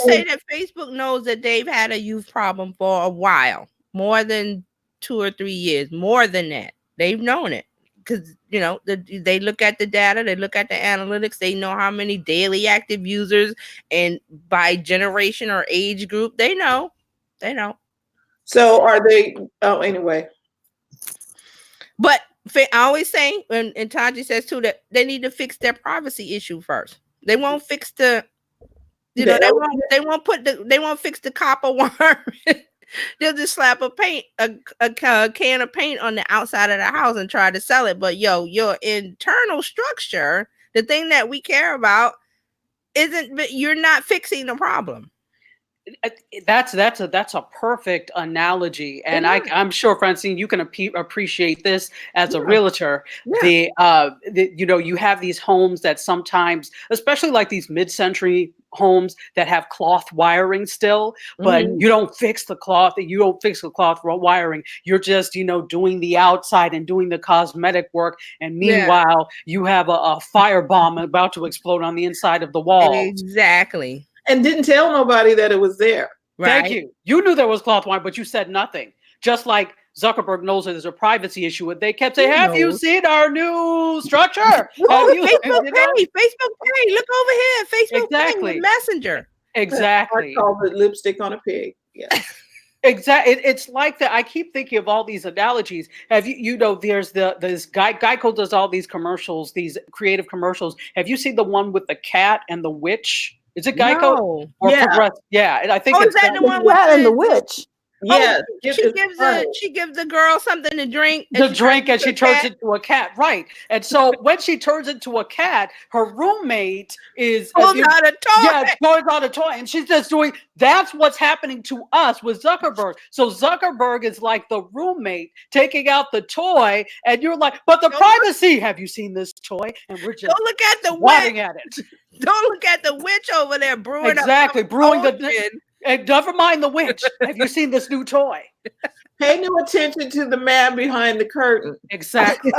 say that Facebook knows that they've had a youth problem for a while, more than 2 or 3 years, more than that. They've known it. Because, they look at the data, they look at the analytics, they know how many daily active users, and by generation or age group, they know. So are they, anyway. But I always say, and Taji says too, that they need to fix their privacy issue first. They won't fix they won't fix the copper wire. They'll just slap a can of paint on the outside of the house and try to sell it. But your internal structure, the thing that we care about, you're not fixing the problem. That's a perfect analogy, and I'm sure, Francine, you can appreciate this as a realtor. Yeah. You have these homes that sometimes, especially like these mid-century homes that have cloth wiring still, but you don't fix the cloth. You don't fix the cloth wiring. You're just doing the outside and doing the cosmetic work, and meanwhile you have a firebomb about to explode on the inside of the wall. Exactly. And didn't tell nobody that it was there. Right. Thank you. You knew there was cloth wire, but you said nothing. Just like Zuckerberg knows that there's a privacy issue. They kept saying, "Have you seen our new structure? Facebook Pay. Facebook Pay. Look over here. Facebook Pay with Messenger." Exactly. I call it lipstick on a pig. Yeah. Exactly. It's like that. I keep thinking of all these analogies. Have there's this Geico does all these commercials, these creative commercials. Have you seen the one with the cat and the witch? Is it Geico? No. Or yeah. And I think is that the one with and the witch? Yeah, She gives the girl something to drink. And she turns into a cat, right? And so when she turns into a cat, her roommate is pulls out a toy. Yeah, pulls out a toy, and she's just doing. That's what's happening to us with Zuckerberg. So Zuckerberg is like the roommate taking out the toy, and you're like, "But the privacy. Have you seen this toy?" And we're just don't look at the swatting at it. Don't look at the witch over there brewing brewing the. And never mind the witch. Have you seen this new toy? Pay no attention to the man behind the curtain. Exactly.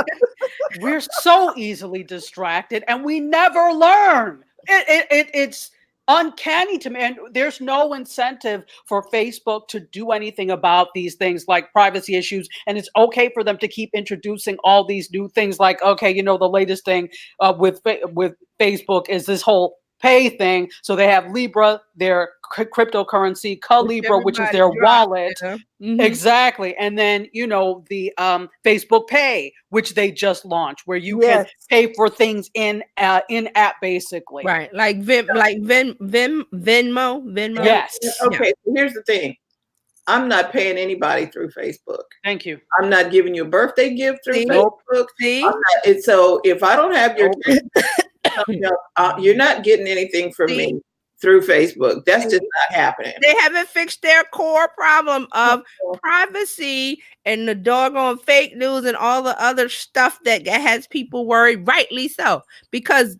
We're so easily distracted, and we never learn. It's uncanny to me, and there's no incentive for Facebook to do anything about these things like privacy issues. And it's okay for them to keep introducing all these new things, like, okay, the latest thing with Facebook is this whole pay thing. So they have Libra, their cryptocurrency, Calibra, which is their wallet. Exactly. And then, the Facebook Pay, which they just launched, where you can pay for things in app, basically. Right. Like Venmo. Yes. Okay. So here's the thing. I'm not paying anybody through Facebook. Thank you. I'm not giving you a birthday gift through Facebook. See? And so if I don't have your you're not getting anything from me through Facebook. That's just not happening. They haven't fixed their core problem of privacy and the doggone fake news and all the other stuff that has people worried, rightly so. Because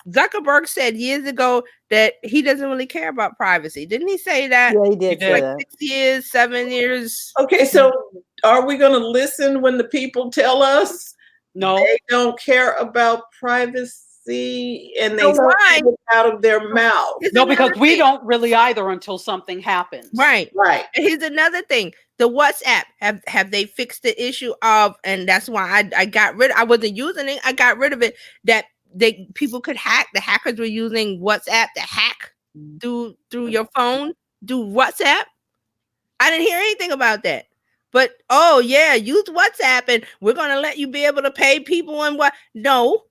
Zuckerberg said years ago that he doesn't really care about privacy. Didn't he say that? Yeah, he did. Like 6 years, 7 years. Okay, so are we going to listen when the people tell us they don't care about privacy? And they say it out of their mouth. No, because we don't really either until something happens. Right. And here's another thing. The WhatsApp, have they fixed the issue of, and that's why I got rid of, I wasn't using it. I got rid of it, that people could hack. The hackers were using WhatsApp to hack through your phone, do WhatsApp. I didn't hear anything about that. But use WhatsApp and we're gonna let you be able to pay people and what? No.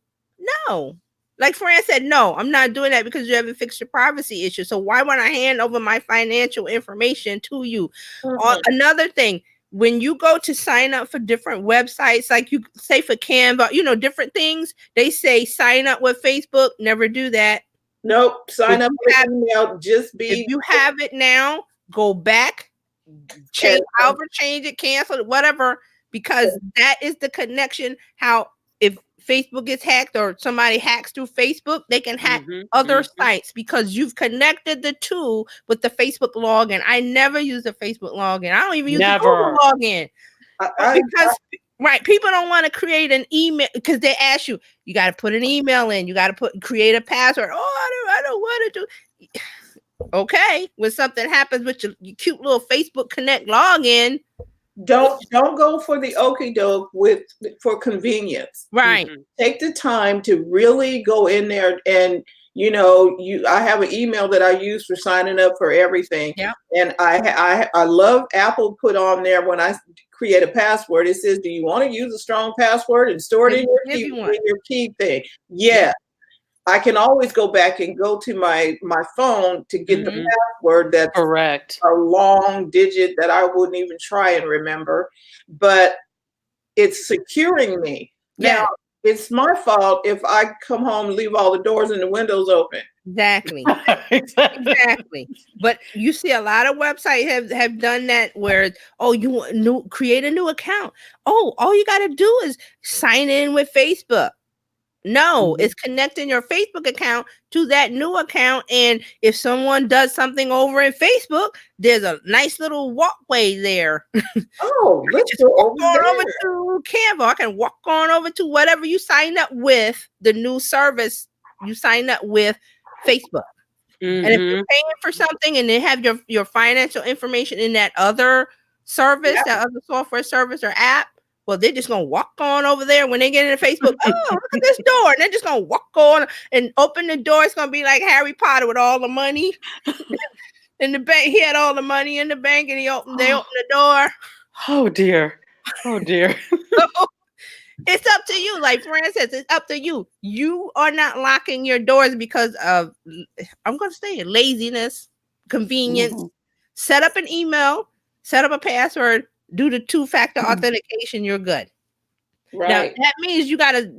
Like Fran said, no, I'm not doing that because you haven't fixed your privacy issue. So why would I hand over my financial information to you? Another thing, when you go to sign up for different websites, like you say for Canva, different things, they say sign up with Facebook. Never do that. Nope. Sign up with email. If you have it now, go back, change it, cancel it, whatever, because that is the connection. How if Facebook gets hacked or somebody hacks through Facebook, they can hack other sites because you've connected the two with the Facebook login. I never use the Facebook login. I don't even use the Google login. Because people don't want to create an email because they ask you got to put an email in, you got to create a password. I don't want to do. Okay, when something happens with your cute little Facebook Connect login, don't go for the okie doke for convenience. Right. Take the time to really go in there and I have an email that I use for signing up for everything. Yeah. And I love Apple put on there when I create a password. It says, do you want to use a strong password and store it in your key thing? Yeah. I can always go back and go to my phone to get the password that's correct. A long digit that I wouldn't even try and remember, but it's securing me. Now, it's my fault if I come home and leave all the doors and the windows open. Exactly. Exactly. But you see a lot of websites have done that where, create a new account. All you got to do is sign in with Facebook. No, it's connecting your Facebook account to that new account. And if someone does something over in Facebook, there's a nice little walkway there. Let's go over to Canva. I can walk on over to whatever you sign up with, the new service you sign up with Facebook. And if you're paying for something and they have your financial information in that other service, that other software service or app, well, they're just going to walk on over there when they get into Facebook. Look at this door. And they're just going to walk on and open the door. It's going to be like Harry Potter with all the money in the bank. He had all the money in the bank and they opened the door. Oh, dear. So, it's up to you. Like Fran says, it's up to you. You are not locking your doors because of, I'm going to say, laziness, convenience. Set up an email. set up a password, do the 2-factor authentication, you're good. Right. Now that means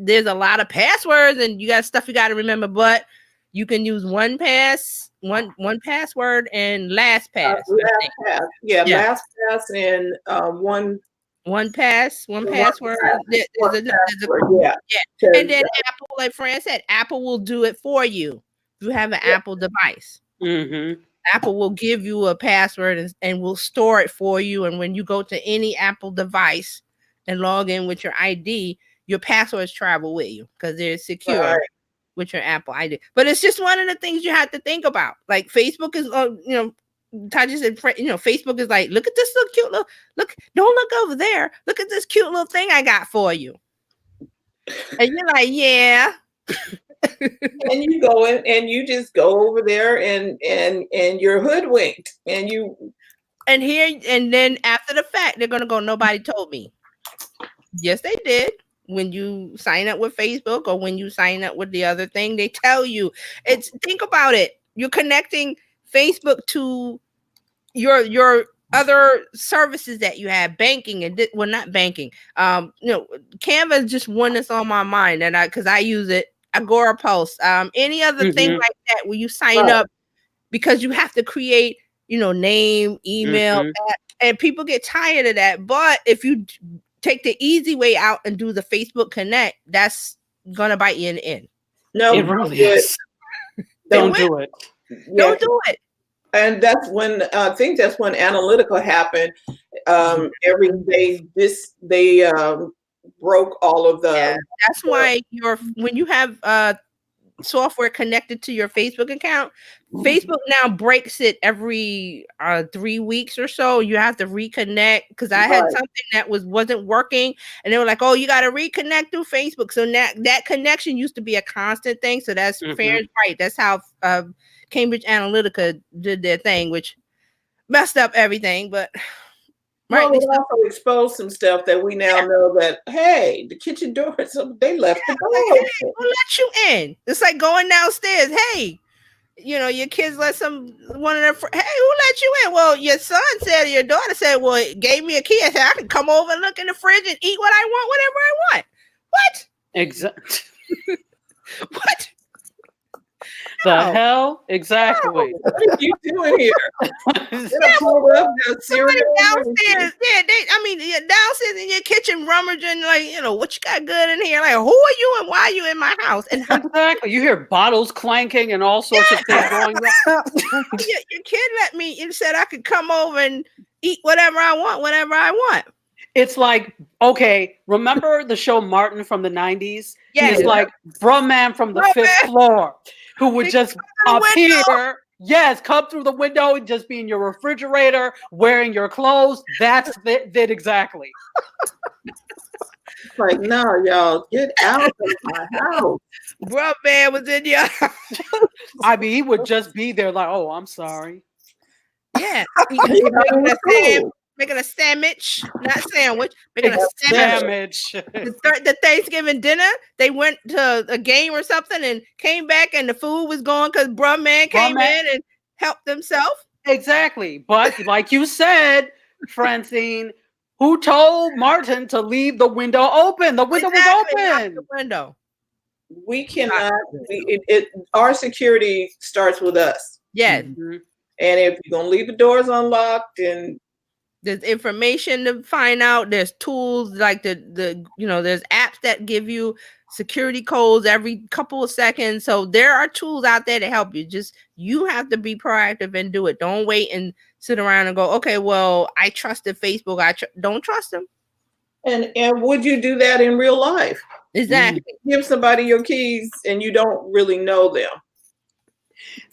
there's a lot of passwords and you got stuff you got to remember, but you can use one password and LastPass. LastPass. Yeah, LastPass and one password. Yeah. And then Apple, like Fran said, Apple will do it for you. If you have an Apple device. Mm-hmm. Apple will give you a password and will store it for you. And when you go to any Apple device and log in with your ID, your passwords travel with you because they're secure with your Apple ID. But it's just one of the things you have to think about. Like Facebook is, Taji said, Facebook is like, look at this little cute look, don't look over there. Look at this cute little thing I got for you. And you're like, yeah. And you go in and you just go over there and you're hoodwinked and then after the fact, they're gonna go, nobody told me. Yes, they did. When you sign up with Facebook or when you sign up with the other thing, they tell you. Think about it. You're connecting Facebook to your other services that you have, banking and not banking. Canva is just one that's on my mind, and because I use it. Agora Post, any other thing like that where you sign up because you have to create, name, email, and people get tired of that. But if you take the easy way out and do the Facebook Connect, that's gonna bite you in the end. No, it really is. Don't do it. Don't do it. And that's when I think that's when Analytical happened. Every day they broke all of the. Yeah, that's why when you have software connected to your Facebook account, Facebook now breaks it every 3 weeks or so. You have to reconnect because I had something that wasn't working, and they were like, "Oh, you got to reconnect through Facebook." So now that connection used to be a constant thing. So that's fair, right? That's how Cambridge Analytica did their thing, which messed up everything, but. Well, it also exposed some stuff that we now know that, hey, the kitchen door, they left the door open. Hey, we'll let you in. It's like going downstairs. Hey, your kids let one of their friends, hey, who let you in? Well, your son said, or your daughter said, well, it gave me a key. I said, I can come over and look in the fridge and eat what I want, whatever I want. What? Exactly. What? The hell? Exactly. What are you doing here? Somebody downstairs. Downstairs in your kitchen rummaging, what you got good in here? Like, who are you and why are you in my house? And exactly. You hear bottles clanking and all sorts of things going on. Your kid it said I could come over and eat whatever I want, whenever I want. It's like, okay, remember the show Martin from the 90s? Yeah. He's like Brum Man from the 5th floor who would just appear. Yes, come through the window and just be in your refrigerator, wearing your clothes. That's it exactly. Like, no, y'all, get out of my house. Brum Man was in your house. I mean, he would just be there like, oh, I'm sorry. Yeah. Making a sandwich, not sandwich, making a sandwich. The Thanksgiving dinner, they went to a game or something and came back and the food was gone because Brum Man came in and helped himself. Exactly. But like you said, Francine, who told Martin to leave the window open? The window was open. The window. We cannot, our security starts with us. Yes. Mm-hmm. And if you're going to leave the doors unlocked and there's information to find out. There's tools like there's apps that give you security codes every couple of seconds. So there are tools out there to help you. You have to be proactive and do it. Don't wait and sit around and go, okay, well, I trusted Facebook. Don't trust them. And would you do that in real life? Exactly. Give somebody your keys and you don't really know them.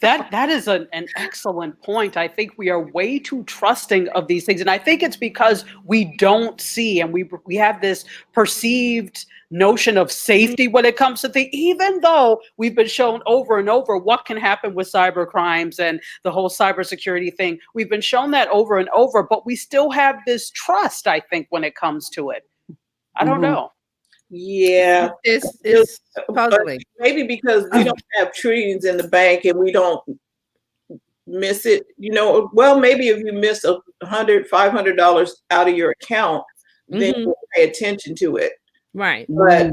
That is an excellent point. I think we are way too trusting of these things. And I think it's because we don't see and we have this perceived notion of safety when it comes to things, even though we've been shown over and over what can happen with cyber crimes and the whole cybersecurity thing. We've been shown that over and over, but we still have this trust, I think, when it comes to it. I don't know. Yeah, it's puzzling. Maybe because we don't have trillions in the bank and we don't miss it, well, maybe if you miss $500 out of your account, then Mhm. you'll pay attention to it. Right. But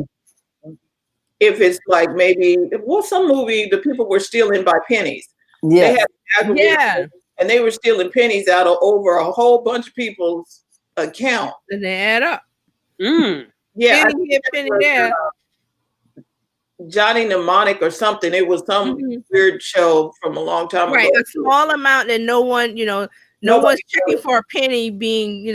if it's like maybe, well, some movie, the people were stealing by pennies. They Yes. had aggravated, Yeah. and they were stealing pennies out of over a whole bunch of people's account. And they add up. Mm. Yeah, I Penny think here, that penny was, there. Johnny Mnemonic or something. It was some Mhm. weird show from a long time Right. ago. A small amount that no one, no Nobody one's checking knows. for a penny being,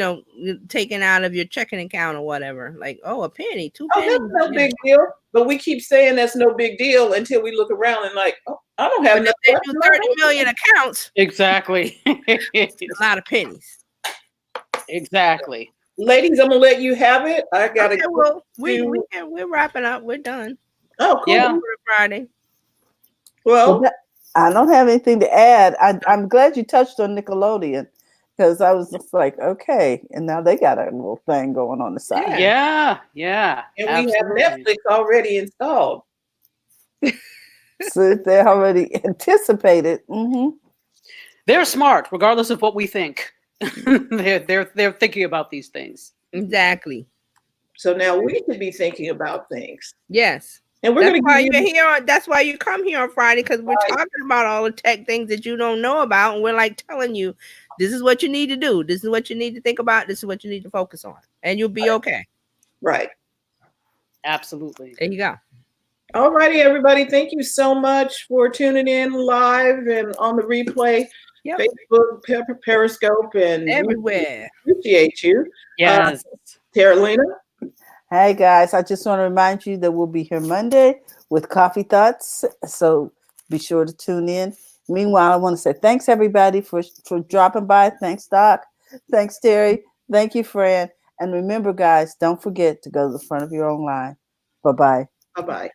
taken out of your checking account or whatever. Like, oh, a penny, 2 Oh, pennies. that's no Yeah. big deal. But we keep saying that's no big deal until we look around and like, oh, I don't have But if nothing they left do in my 30 bank million account. accounts, Exactly. a lot of pennies. Exactly. Ladies, I'm gonna let you have it. I gotta Okay, go well, to. we're wrapping up. We're done. Oh, cool. Yeah. For Friday. Well, I don't have anything to add. I'm glad you touched on Nickelodeon because I was just like, okay, and now they got a little thing going on the side. Yeah. Yeah. and Absolutely. we have Netflix already installed. So they already anticipated. Mm-hmm. They're smart, regardless of what we think. they're thinking about these things. Exactly. So now we should be thinking about things. Yes. And we're That's gonna why give you're you here. That's why you come here on Friday, because we're Right. talking about all the tech things that you don't know about, and we're like telling you, this is what you need to do. This is what you need to think about. This is what you need to focus on, and you'll be okay. right. Absolutely. There you go. All righty, everybody. Thank you so much for tuning in live and on the replay, Yep. Facebook, Periscope, and Everywhere. we appreciate you. Yes. Carolina. Hey guys, I just want to remind you that we'll be here Monday with Coffee Thoughts. So be sure to tune in. Meanwhile, I want to say thanks everybody for dropping by. Thanks, Doc. Thanks, Terry. Thank you, Fran. And remember, guys, don't forget to go to the front of your own line. Bye-bye. Bye-bye.